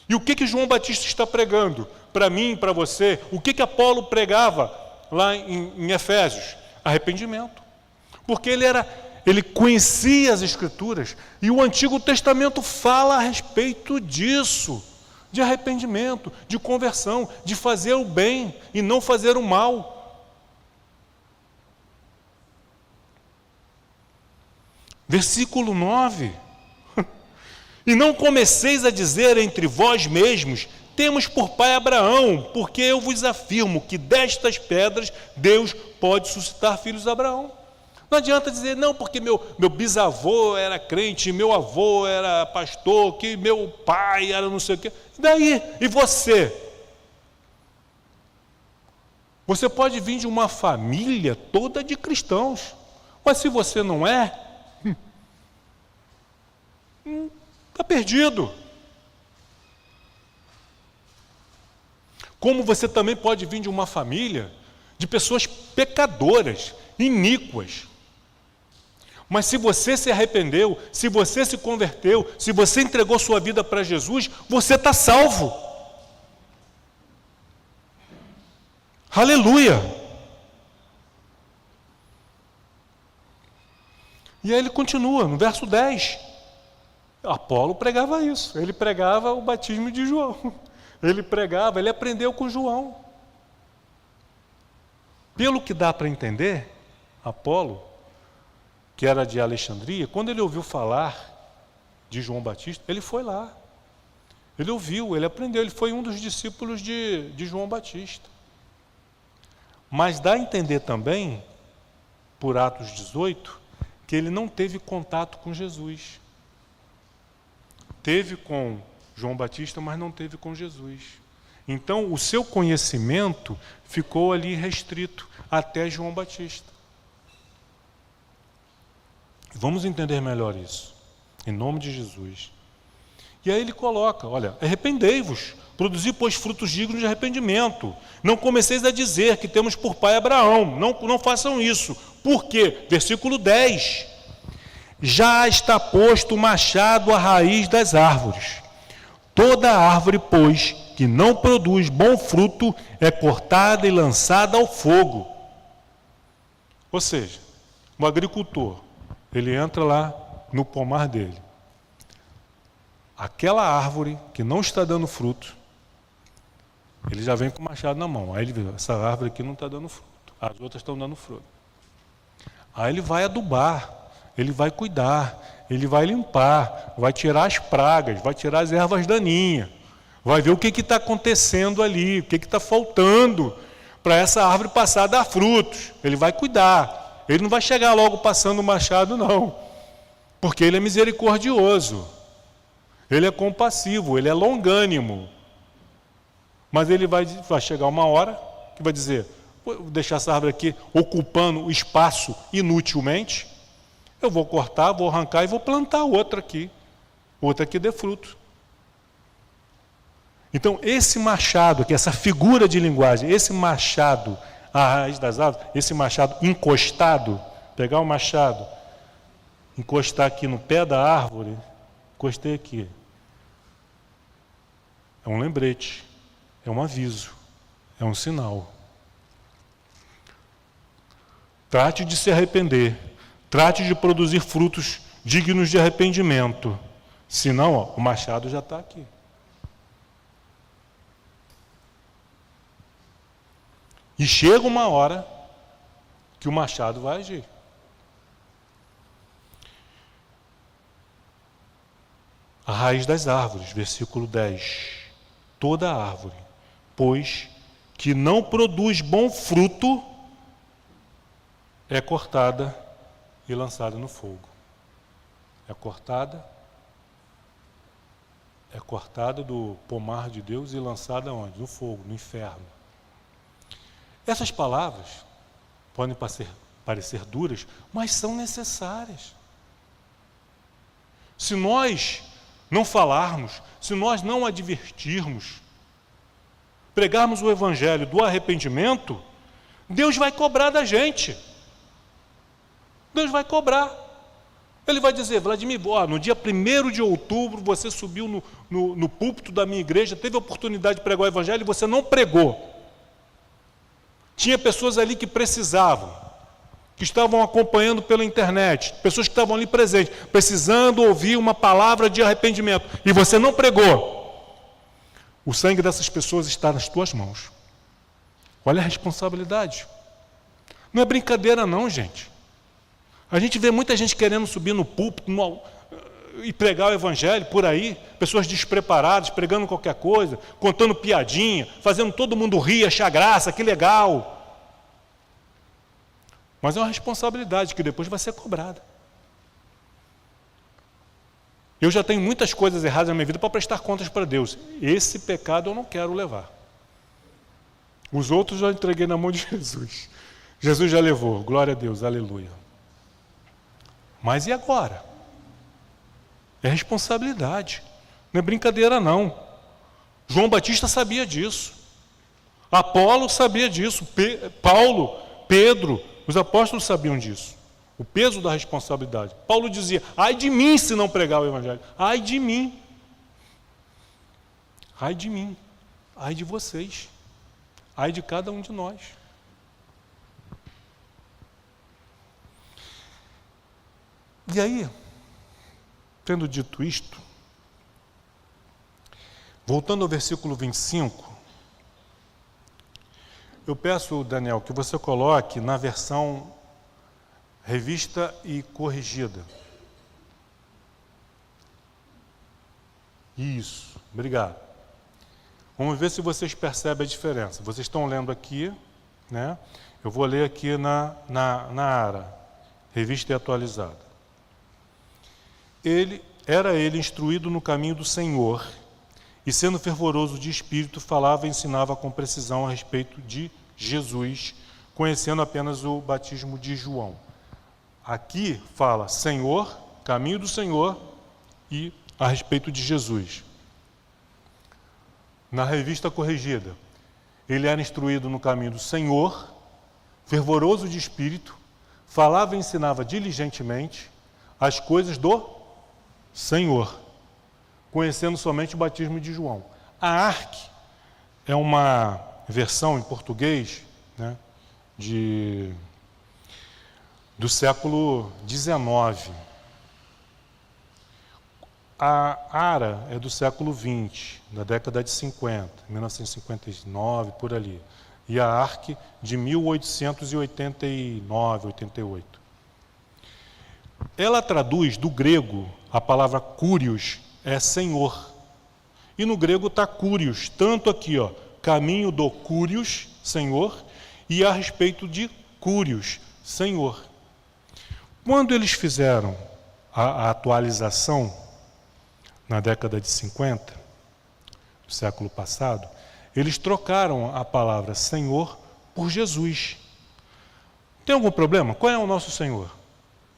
E o que João Batista está pregando? Para mim, para você, o que Apolo pregava lá em Efésios? Arrependimento. Porque ele conhecia as Escrituras, e o Antigo Testamento fala a respeito disso, de arrependimento, de conversão, de fazer o bem e não fazer o mal. Versículo 9. E não comeceis a dizer entre vós mesmos, temos por pai Abraão, porque eu vos afirmo que destas pedras Deus pode suscitar filhos de Abraão. Não adianta dizer, não, porque meu bisavô era crente, meu avô era pastor, que meu pai era não sei o quê. E daí? E você? Você pode vir de uma família toda de cristãos, mas se você não é, está perdido. Como você também pode vir de uma família de pessoas pecadoras, iníquas. Mas se você se arrependeu, se você se converteu, se você entregou sua vida para Jesus, você está salvo. Aleluia! E aí ele continua, no verso 10. Apolo pregava isso, ele pregava o batismo de João. Ele pregava, ele aprendeu com João. Pelo que dá para entender, Apolo, que era de Alexandria, quando ele ouviu falar de João Batista, ele foi lá. Ele ouviu, ele aprendeu, ele foi um dos discípulos de João Batista. Mas dá a entender também, por Atos 18, que ele não teve contato com Jesus. Teve com João Batista, mas não teve com Jesus. Então, o seu conhecimento ficou ali restrito até João Batista. Vamos entender melhor isso, em nome de Jesus. E aí ele coloca, olha, arrependei-vos, produzi, pois, frutos dignos de arrependimento. Não comeceis a dizer que temos por pai Abraão, não façam isso. Por quê? Versículo 10. Já está posto o machado à raiz das árvores. Toda árvore, pois, que não produz bom fruto, é cortada e lançada ao fogo. Ou seja, o agricultor, ele entra lá no pomar dele. Aquela árvore que não está dando fruto, ele já vem com o machado na mão. Aí ele vê, essa árvore aqui não está dando fruto, as outras estão dando fruto. Aí ele vai adubar, ele vai cuidar, ele vai limpar, vai tirar as pragas, vai tirar as ervas daninhas, vai ver o que está acontecendo ali, o que está faltando para essa árvore passar a dar frutos. Ele vai cuidar, ele não vai chegar logo passando o machado, não, porque ele é misericordioso, ele é compassivo, ele é longânimo. Mas ele vai chegar uma hora que vai dizer, vou deixar essa árvore aqui ocupando o espaço inutilmente, eu vou cortar, vou arrancar e vou plantar outra que dê fruto. Então, esse machado, que essa figura de linguagem, esse machado à raiz das árvores, esse machado encostado, pegar o machado, encostar aqui no pé da árvore, encostei aqui. É um lembrete, é um aviso, é um sinal. Trate de se arrepender, trate de produzir frutos dignos de arrependimento. Senão, o machado já está aqui. E chega uma hora que o machado vai agir. A raiz das árvores, versículo 10. Toda árvore, pois, que não produz bom fruto, é cortada e lançada no fogo. É cortada do pomar de Deus e lançada onde? No fogo, no inferno. Essas palavras podem parecer duras, mas são necessárias. Se nós não falarmos, se nós não advertirmos, pregarmos o evangelho do arrependimento, Deus vai cobrar da gente. Deus vai cobrar. Ele vai dizer, Vladimir, no dia 1º de outubro, você subiu no púlpito da minha igreja, teve a oportunidade de pregar o evangelho e você não pregou. Tinha pessoas ali que precisavam, que estavam acompanhando pela internet, pessoas que estavam ali presentes, precisando ouvir uma palavra de arrependimento, e você não pregou. O sangue dessas pessoas está nas tuas mãos. Olha a responsabilidade. Não é brincadeira não, gente. A gente vê muita gente querendo subir no púlpito e pregar o evangelho por aí, pessoas despreparadas, pregando qualquer coisa, contando piadinha, fazendo todo mundo rir, achar graça, que legal. Mas é uma responsabilidade que depois vai ser cobrada. Eu já tenho muitas coisas erradas na minha vida para prestar contas para Deus. Esse pecado eu não quero levar. Os outros eu já entreguei na mão de Jesus. Jesus já levou, glória a Deus, aleluia. Mas e agora? É responsabilidade, não é brincadeira não. João Batista sabia disso. Apolo sabia disso, Paulo, Pedro, os apóstolos sabiam disso. O peso da responsabilidade. Paulo dizia, ai de mim se não pregar o evangelho. Ai de mim. Ai de mim. Ai de vocês. Ai de cada um de nós. E aí, tendo dito isto, voltando ao versículo 25, eu peço, Daniel, que você coloque na versão revista e corrigida. Isso, obrigado. Vamos ver se vocês percebem a diferença. Vocês estão lendo aqui, né? Eu vou ler aqui na ARA, revista e atualizada. Era ele instruído no caminho do Senhor, e sendo fervoroso de espírito, falava e ensinava com precisão a respeito de Jesus, conhecendo apenas o batismo de João. Aqui fala Senhor, caminho do Senhor e a respeito de Jesus. Na revista corrigida, ele era instruído no caminho do Senhor, fervoroso de espírito, falava e ensinava diligentemente as coisas do Senhor, conhecendo somente o batismo de João. A ARC é uma versão em português, né, do século XIX. A ARA é do século XX, da década de 50, 1959, por ali. E a ARC de 1889, 88. Ela traduz do grego, a palavra curios é Senhor. E no grego está curios, tanto aqui, ó, caminho do curios, Senhor, e a respeito de curios, Senhor. Quando eles fizeram a atualização, na década de 50, do século passado, eles trocaram a palavra Senhor por Jesus. Tem algum problema? Qual é o nosso Senhor?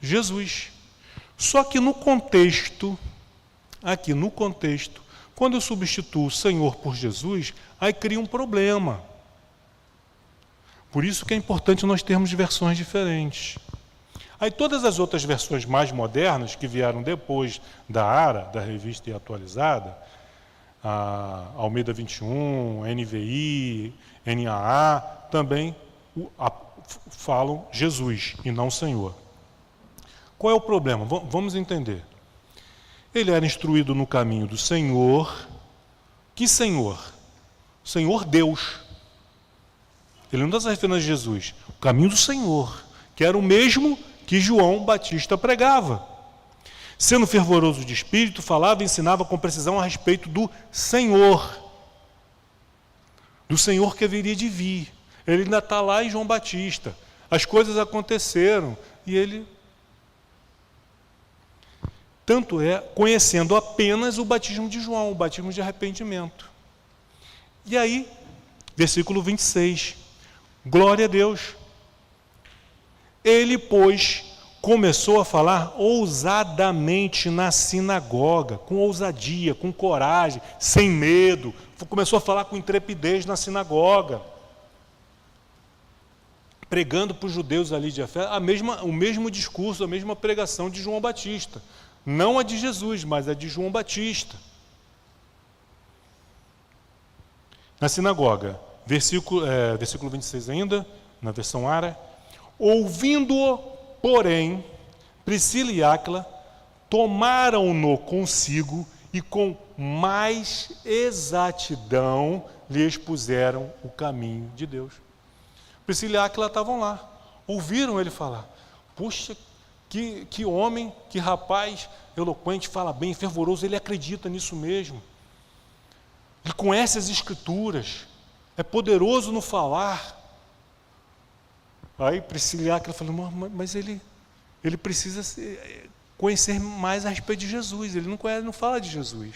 Jesus. Só que no contexto, aqui no contexto, quando eu substituo o Senhor por Jesus, aí cria um problema. Por isso que é importante nós termos versões diferentes. Aí todas as outras versões mais modernas, que vieram depois da ARA, da revista e atualizada, a Almeida 21, NVI, NAA, também falam Jesus e não Senhor. Qual é o problema? Vamos entender. Ele era instruído no caminho do Senhor. Que Senhor? Senhor Deus. Ele não está se referindo a Jesus. O caminho do Senhor, que era o mesmo que João Batista pregava. Sendo fervoroso de espírito, falava e ensinava com precisão a respeito do Senhor. Do Senhor que haveria de vir. Ele ainda está lá em João Batista. As coisas aconteceram e ele... Tanto é, conhecendo apenas o batismo de João, o batismo de arrependimento. E aí, versículo 26. Glória a Deus. Ele, pois, começou a falar ousadamente na sinagoga, com ousadia, com coragem, sem medo. Começou a falar com intrepidez na sinagoga, pregando para os judeus ali de Efésios o mesmo discurso, a mesma pregação de João Batista. Não a de Jesus, mas a de João Batista. Na sinagoga, versículo 26 ainda, na versão ARA. Ouvindo-o, porém, Priscila e Áquila tomaram-no consigo e com mais exatidão lhe expuseram o caminho de Deus. Priscila e Áquila estavam lá, ouviram ele falar. Puxa, que homem, que rapaz eloquente, fala bem, fervoroso, ele acredita nisso mesmo. Ele conhece as Escrituras, é poderoso no falar. Aí Priscila e Áquila falaram, mas ele precisa conhecer mais a respeito de Jesus, ele não fala de Jesus.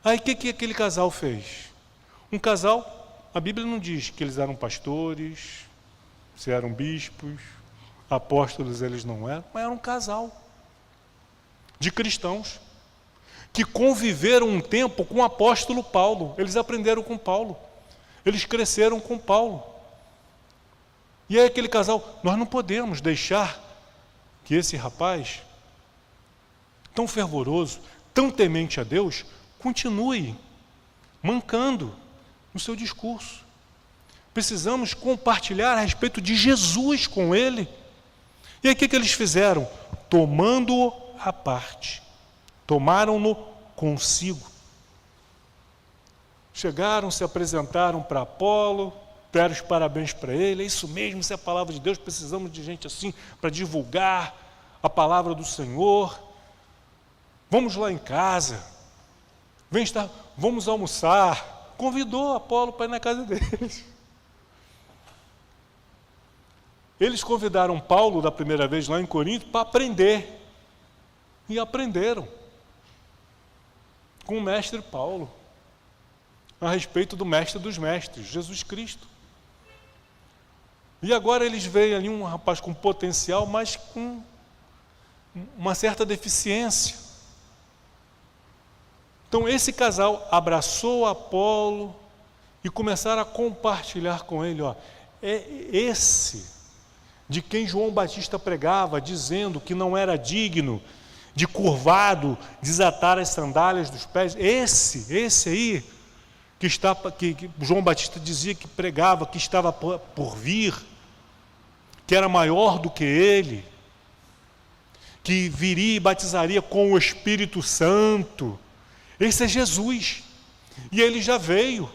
Aí o que aquele casal fez? Um casal, a Bíblia não diz que eles eram pastores, se eram bispos, apóstolos eles não eram, mas era um casal de cristãos que conviveram um tempo com o apóstolo Paulo. Eles aprenderam com Paulo. Eles cresceram com Paulo. E aí aquele casal, nós não podemos deixar que esse rapaz, tão fervoroso, tão temente a Deus, continue mancando no seu discurso. Precisamos compartilhar a respeito de Jesus com ele. E aí o que eles fizeram? Tomando-o à parte, tomaram-no consigo. Chegaram, se apresentaram para Apolo, deram os parabéns para ele. É isso mesmo, isso é a palavra de Deus, precisamos de gente assim para divulgar a palavra do Senhor. Vamos lá em casa, vamos almoçar. Convidou Apolo para ir na casa deles. Eles convidaram Paulo da primeira vez lá em Corinto para aprender. E aprenderam com o mestre Paulo a respeito do mestre dos mestres, Jesus Cristo. E agora eles veem ali um rapaz com potencial, mas com uma certa deficiência. Então esse casal abraçou Apolo e começaram a compartilhar com ele, é esse de quem João Batista pregava, dizendo que não era digno de curvado desatar as sandálias dos pés. Esse aí que João Batista dizia que pregava, que estava por vir, que era maior do que ele, que viria e batizaria com o Espírito Santo. Esse é Jesus. E ele já veio.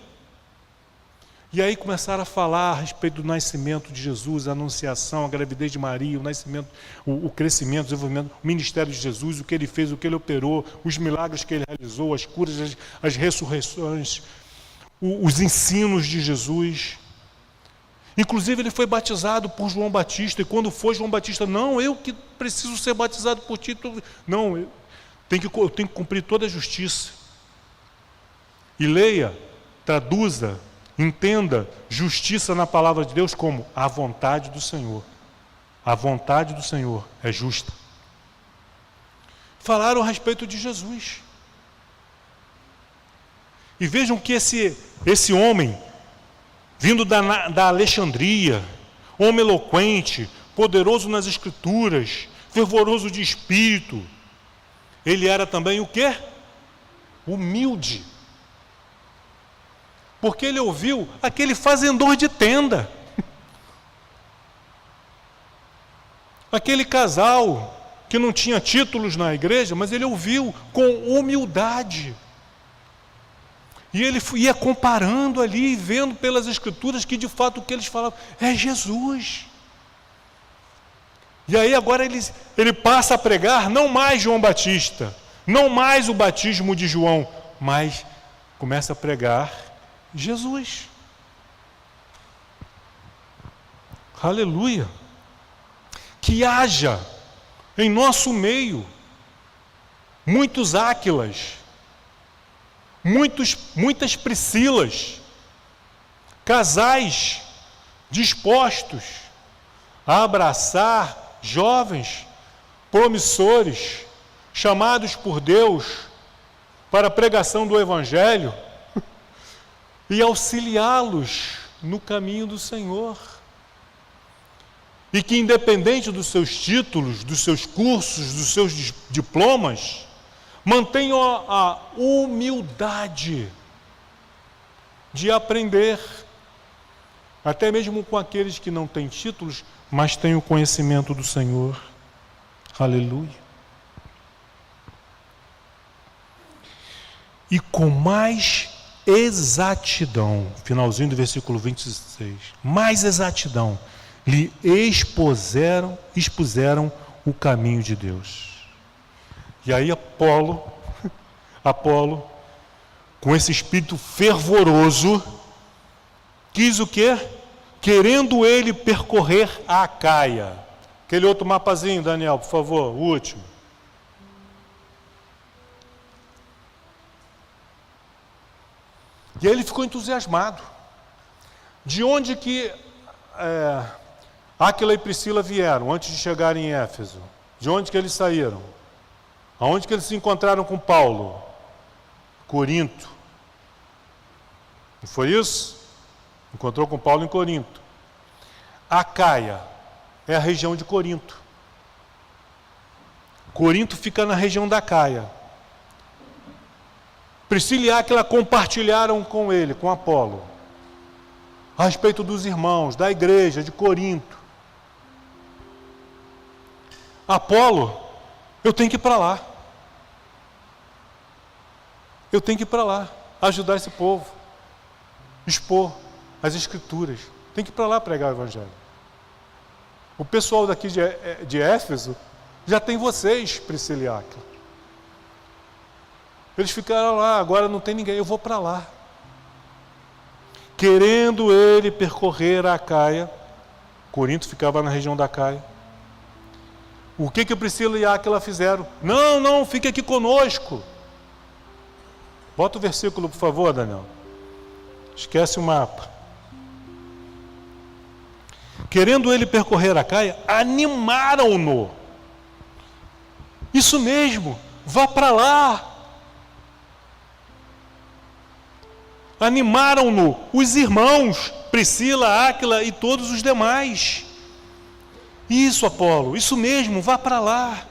E aí começaram a falar a respeito do nascimento de Jesus, a anunciação, a gravidez de Maria, o nascimento, o crescimento, o desenvolvimento, o ministério de Jesus, o que ele fez, o que ele operou, os milagres que ele realizou, as curas, as ressurreições, os ensinos de Jesus. Inclusive ele foi batizado por João Batista, e quando foi João Batista, não, eu que preciso ser batizado por ti, não, eu tenho que cumprir toda a justiça. E leia, traduza, entenda justiça na palavra de Deus como a vontade do Senhor. A vontade do Senhor é justa. Falaram a respeito de Jesus. E vejam que esse homem, vindo da Alexandria, homem eloquente, poderoso nas Escrituras, fervoroso de espírito, ele era também o quê? Humilde. Porque ele ouviu aquele fazendor de tenda. Aquele casal que não tinha títulos na igreja, mas ele ouviu com humildade. E ele ia comparando ali, vendo pelas Escrituras que de fato o que eles falavam é Jesus. E aí agora ele passa a pregar não mais João Batista, não mais o batismo de João, mas começa a pregar Jesus. Aleluia. Que haja em nosso meio muitos Áquilas, muitas Priscilas, casais dispostos a abraçar jovens promissores, chamados por Deus para a pregação do Evangelho e auxiliá-los no caminho do Senhor. E que, independente dos seus títulos, dos seus cursos, dos seus diplomas, mantenham a humildade de aprender, até mesmo com aqueles que não têm títulos, mas têm o conhecimento do Senhor. Aleluia. E com mais exatidão, finalzinho do versículo 26, mais exatidão, lhe expuseram o caminho de Deus. E aí Apolo, com esse espírito fervoroso, quis o quê? Querendo ele percorrer a Acaia. Aquele outro mapazinho, Daniel, por favor, o último. E aí ele ficou entusiasmado. De onde que Áquila e Priscila vieram antes de chegarem em Éfeso? De onde que eles saíram? Aonde que eles se encontraram com Paulo? Corinto. Não foi isso? Encontrou com Paulo em Corinto. Acaia é a região de Corinto. Corinto fica na região da Acaia. Priscila e Áquila compartilharam com ele, com Apolo, a respeito dos irmãos, da igreja de Corinto. Apolo, eu tenho que ir para lá. Eu tenho que ir para lá, ajudar esse povo, expor as escrituras. Tem que ir para lá pregar o evangelho. O pessoal daqui de Éfeso já tem vocês, Priscila e Áquila. Eles ficaram lá, agora não tem ninguém, eu vou para lá. Querendo ele percorrer a Acaia, Corinto ficava na região da Acaia. O que Priscila e Áquila fizeram? Não, fique aqui conosco. Bota o versículo, por favor, Daniel. Esquece o mapa. Querendo ele percorrer a Acaia, animaram-no. Isso mesmo, vá para lá. Animaram-no os irmãos, Priscila, Áquila e todos os demais. Isso, Apolo, isso mesmo, vá para lá.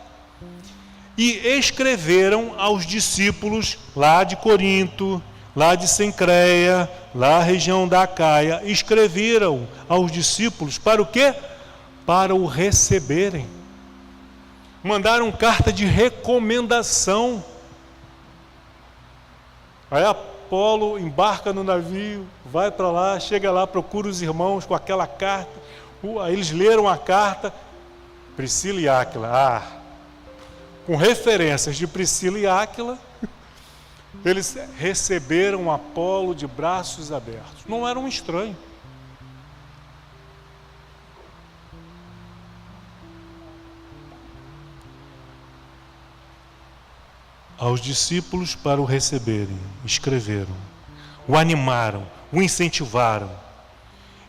E escreveram aos discípulos lá de Corinto, lá de Cencreia, lá na região da Acaia, escreveram aos discípulos para o quê? Para o receberem. Mandaram carta de recomendação. Aí Apolo embarca no navio, vai para lá, chega lá, procura os irmãos com aquela carta. Aí eles leram a carta, Priscila e Áquila, com referências de Priscila e Áquila, eles receberam Apolo de braços abertos. Não era um estranho. Aos discípulos para o receberem, escreveram, o animaram, o incentivaram.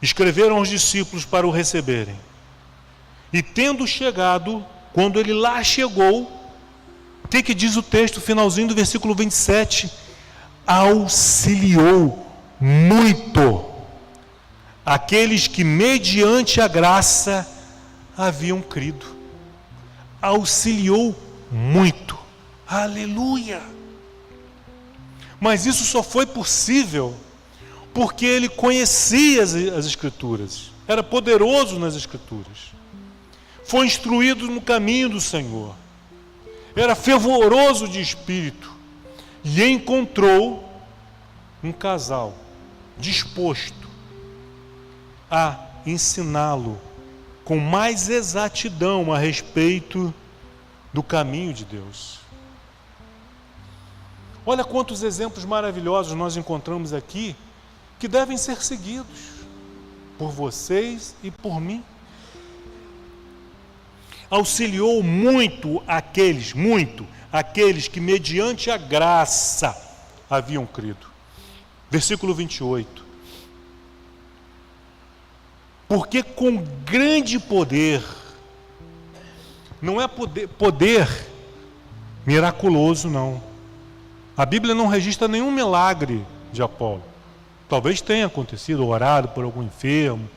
Escreveram aos discípulos para o receberem. E tendo chegado, quando ele lá chegou, o que diz o texto, finalzinho do versículo 27? Auxiliou muito aqueles que mediante a graça haviam crido. Auxiliou muito. Aleluia! Mas isso só foi possível porque ele conhecia as Escrituras, era poderoso nas Escrituras, foi instruído no caminho do Senhor, era fervoroso de espírito e encontrou um casal disposto a ensiná-lo com mais exatidão a respeito do caminho de Deus. Olha quantos exemplos maravilhosos nós encontramos aqui que devem ser seguidos por vocês e por mim. Auxiliou muito aqueles que mediante a graça haviam crido. Versículo 28. Porque com grande poder, não é poder miraculoso, não. A Bíblia não registra nenhum milagre de Apolo. Talvez tenha acontecido, orado por algum enfermo,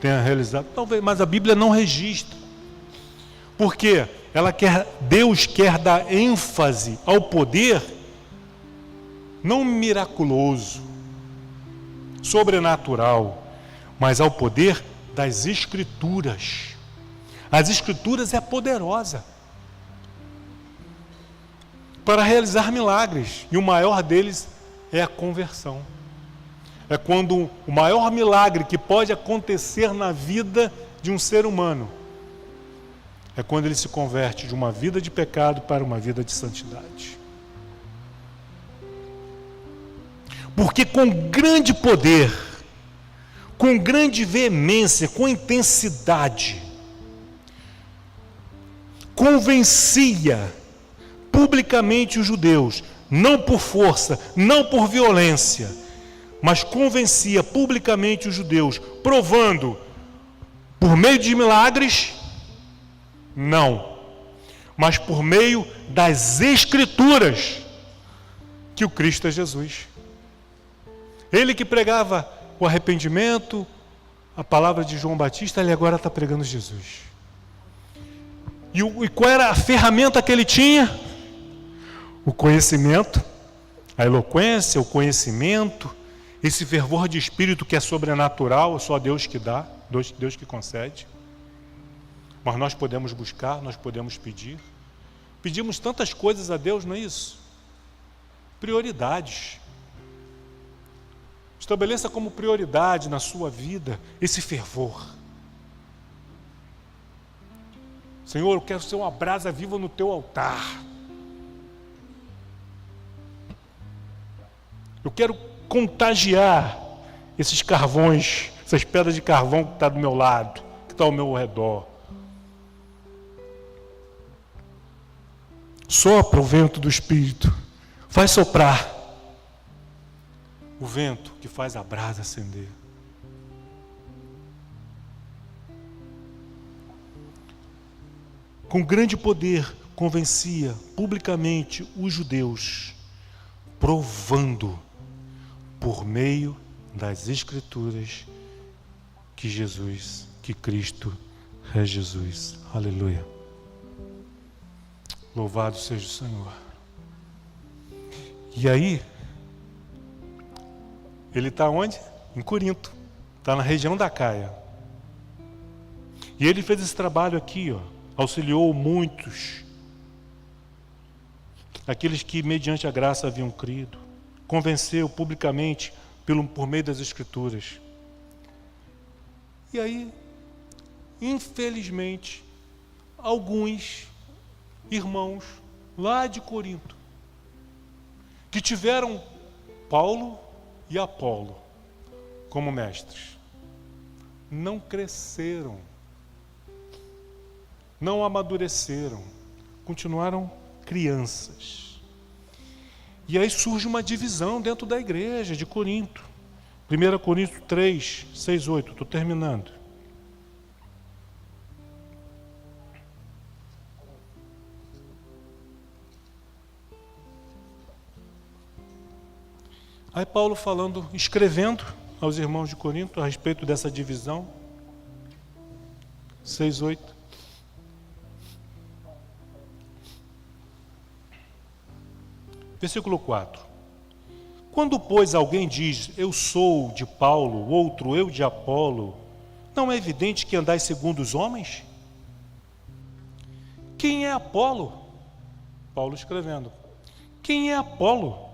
tenha realizado, talvez, mas a Bíblia não registra. Porque Deus quer dar ênfase ao poder não miraculoso, sobrenatural, mas ao poder das Escrituras. As Escrituras é poderosa para realizar milagres, e o maior deles é a conversão. É quando o maior milagre que pode acontecer na vida de um ser humano é quando ele se converte de uma vida de pecado para uma vida de santidade. Porque com grande poder, com grande veemência, com intensidade, convencia publicamente os judeus, não por força, não por violência, mas convencia publicamente os judeus, provando, por meio de milagres, não, mas por meio das Escrituras, que o Cristo é Jesus. Ele que pregava o arrependimento, a palavra de João Batista, ele agora está pregando Jesus. E qual era a ferramenta que ele tinha? O conhecimento, a eloquência, o conhecimento, esse fervor de espírito que é sobrenatural, só Deus que dá, Deus que concede. Mas nós podemos buscar, nós podemos pedir. Pedimos tantas coisas a Deus, não é isso? Prioridades. Estabeleça como prioridade na sua vida esse fervor. Senhor, eu quero ser uma brasa viva no teu altar. Eu quero contagiar esses carvões, essas pedras de carvão que estão do meu lado, que estão ao meu redor. Sopra o vento do Espírito. Faz soprar o vento que faz a brasa acender. Com grande poder, convencia publicamente os judeus, provando por meio das Escrituras que Cristo é Jesus. Aleluia. Louvado seja o Senhor. E aí, ele está onde? Em Corinto. Está na região da Caia. E ele fez esse trabalho aqui, ó. Auxiliou muitos, aqueles que mediante a graça haviam crido, convenceu publicamente por meio das Escrituras. E aí, infelizmente, alguns irmãos lá de Corinto, que tiveram Paulo e Apolo como mestres, não cresceram, não amadureceram, continuaram crianças. E aí surge uma divisão dentro da igreja de Corinto. 1 Coríntios 3, 6, 8, estou terminando. Aí Paulo falando, escrevendo aos irmãos de Corinto a respeito dessa divisão. 6, 8. Versículo 4. Quando, pois, alguém diz, eu sou de Paulo, outro, eu de Apolo, não é evidente que andais segundo os homens? Quem é Apolo? Paulo escrevendo. Quem é Apolo?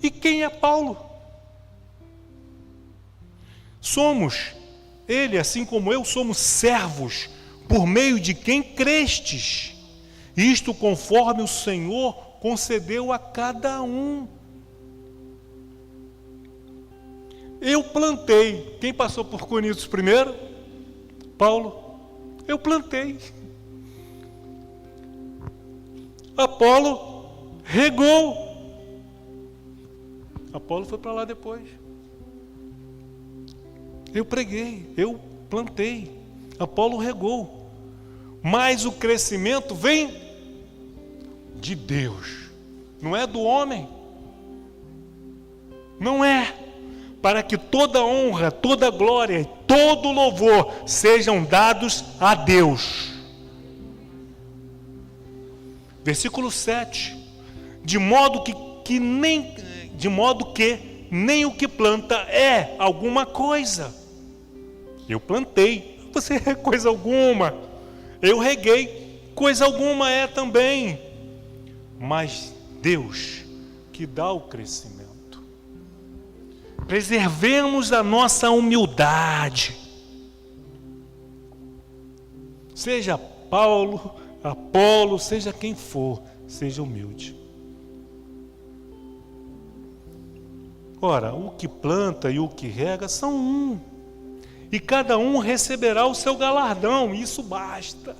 E quem é Paulo? Somos, ele, assim como eu, somos servos, por meio de quem crestes. Isto conforme o Senhor concedeu a cada um. Eu plantei. Quem passou por Coríntios primeiro? Paulo. Eu plantei. Apolo regou. Apolo foi para lá depois. Eu preguei, eu plantei. Apolo regou. Mas o crescimento vem de Deus, não é do homem. Não é. Para que toda honra, toda glória e todo louvor sejam dados a Deus. Versículo 7. De modo que nem o que planta é alguma coisa. Eu plantei, você é coisa alguma. Eu reguei, coisa alguma é também. Mas Deus que dá o crescimento. Preservemos a nossa humildade. Seja Paulo, Apolo, seja quem for, seja humilde. Ora, o que planta e o que rega são um. E cada um receberá o seu galardão, isso basta.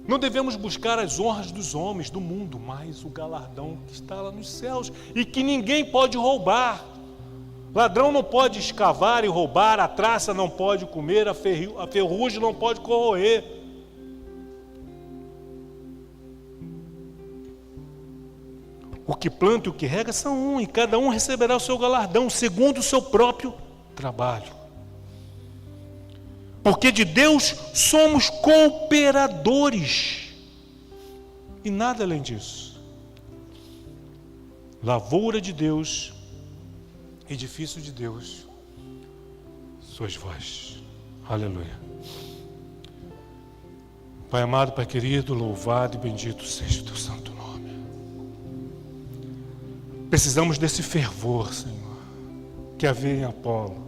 Não devemos buscar as honras dos homens, do mundo, mas o galardão que está lá nos céus e que ninguém pode roubar. Ladrão não pode escavar e roubar, a traça não pode comer, a ferrugem não pode corroer. O que planta e o que rega são um, e cada um receberá o seu galardão, segundo o seu próprio trabalho. Porque de Deus somos cooperadores, e nada além disso. Lavoura de Deus, edifício de Deus, sois vós. Aleluia. Pai amado, Pai querido, louvado e bendito seja o teu santo nome. Precisamos desse fervor, Senhor, que havia em Apolo.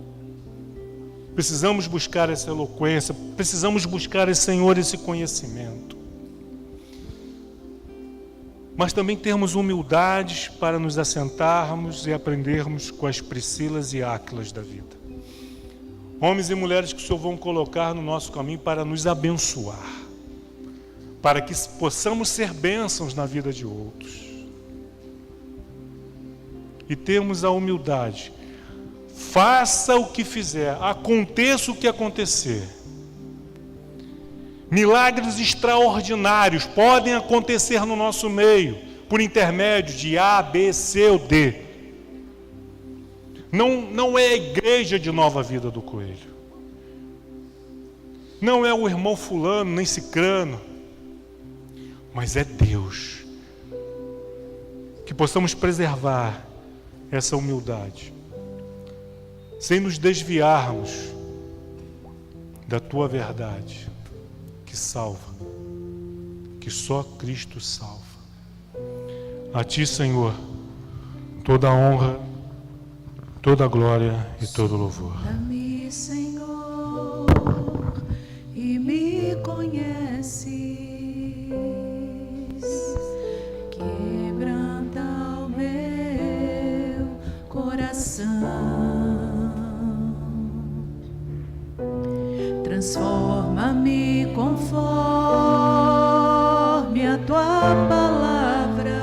Precisamos buscar essa eloquência, precisamos buscar, Senhor, esse conhecimento. Mas também termos humildades para nos assentarmos e aprendermos com as Priscilas e Áquilas da vida. Homens e mulheres que o Senhor vão colocar no nosso caminho para nos abençoar, para que possamos ser bênçãos na vida de outros. E temos a humildade. Faça o que fizer, aconteça o que acontecer. Milagres extraordinários podem acontecer no nosso meio, por intermédio de A, B, C ou D. Não é a igreja de Nova Vida do Coelho. Não é o irmão fulano, nem cicrano. Mas é Deus. Que possamos preservar essa humildade, sem nos desviarmos da tua verdade, que salva, que só Cristo salva. A ti, Senhor, toda a honra, toda a glória e todo o louvor. Sonda-me, Senhor, e me conheces, quebranta o meu coração, transforma-me conforme a tua palavra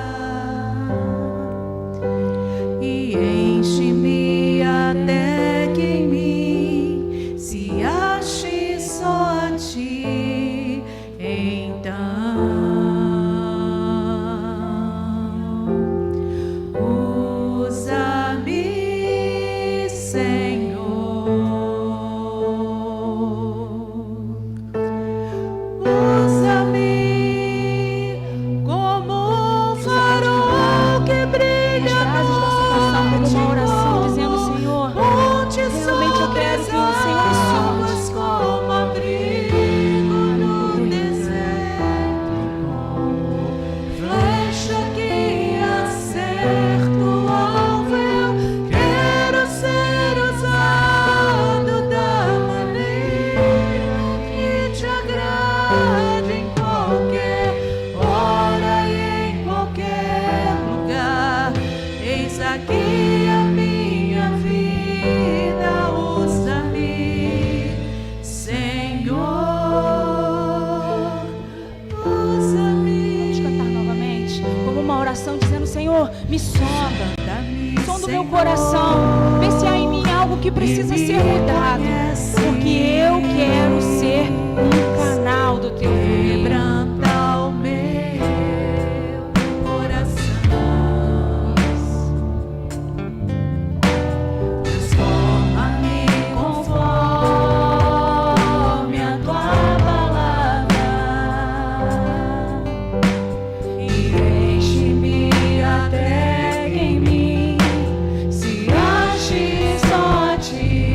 e enche-me até que em mim se ache só a ti. Então usa-me, Senhor, usa-me como um farol que brilha. Trazes nossa canção como uma oração, dizendo: Senhor, Onde realmente eu quero que o Senhor me sonde. como abrigo no deserto, flecha que acerta o alvo. Eu quero ser usado da maneira que te agrade, em qualquer hora e em qualquer lugar. Eis aqui a minha vida, usa-me, Senhor, usa-me. Vamos cantar novamente, como uma oração, dizendo: Senhor, me sonda, sonda o meu coração, vê se há em mim algo que precisa ser mudado, porque eu quero ser um canal do teu reino. Quebranta o meu coração, transforma-me conforme a tua palavra e enche-me até que em mim se ache só a ti.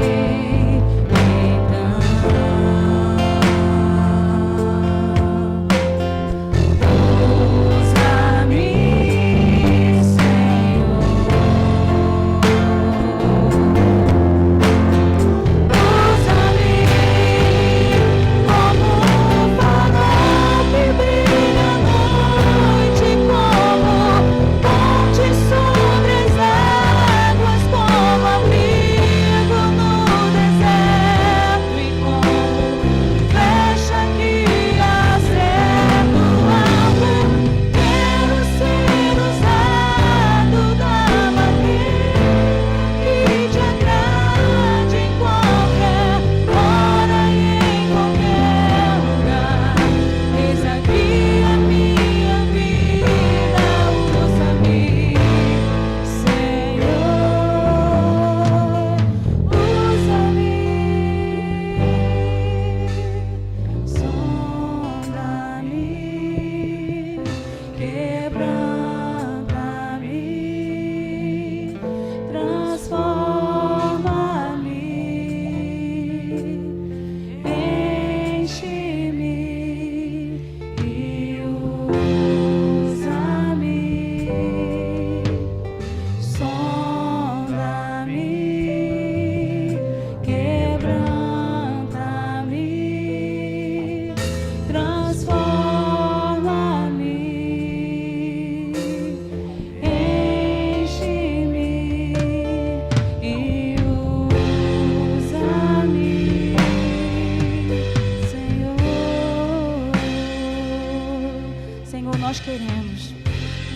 nós queremos.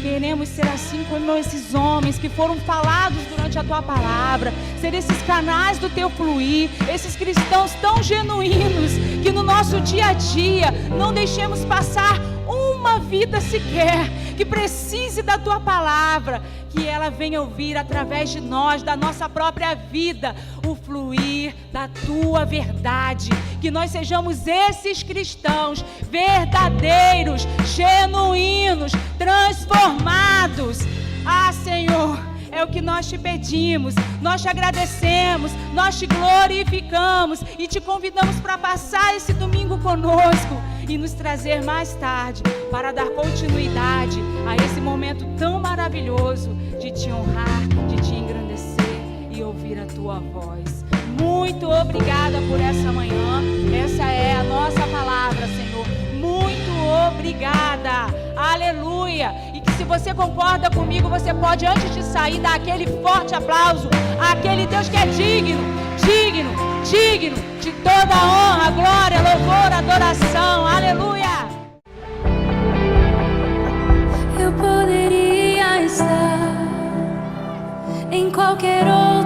Queremos ser assim como esses homens que foram falados durante a tua palavra, ser esses canais do teu fluir, esses cristãos tão genuínos que no nosso dia a dia não deixemos passar uma vida sequer que precise da tua palavra, que ela venha ouvir através de nós, da nossa própria vida, o fluir da tua verdade, que nós sejamos esses cristãos verdadeiros, genuínos, transformados. Ah, Senhor, é o que nós te pedimos, nós te agradecemos, nós te glorificamos e te convidamos para passar esse domingo conosco e nos trazer mais tarde para dar continuidade a esse momento tão maravilhoso de te honrar, de te engrandecer e ouvir a tua voz. Muito obrigada por essa manhã, essa é a nossa palavra, Senhor. Muito obrigada, aleluia. E que se você concorda comigo, você pode, antes de sair, dar aquele forte aplauso àquele Deus que é digno, digno, digno de toda honra, glória, louvor, adoração, aleluia. Eu poderia estar em qualquer outro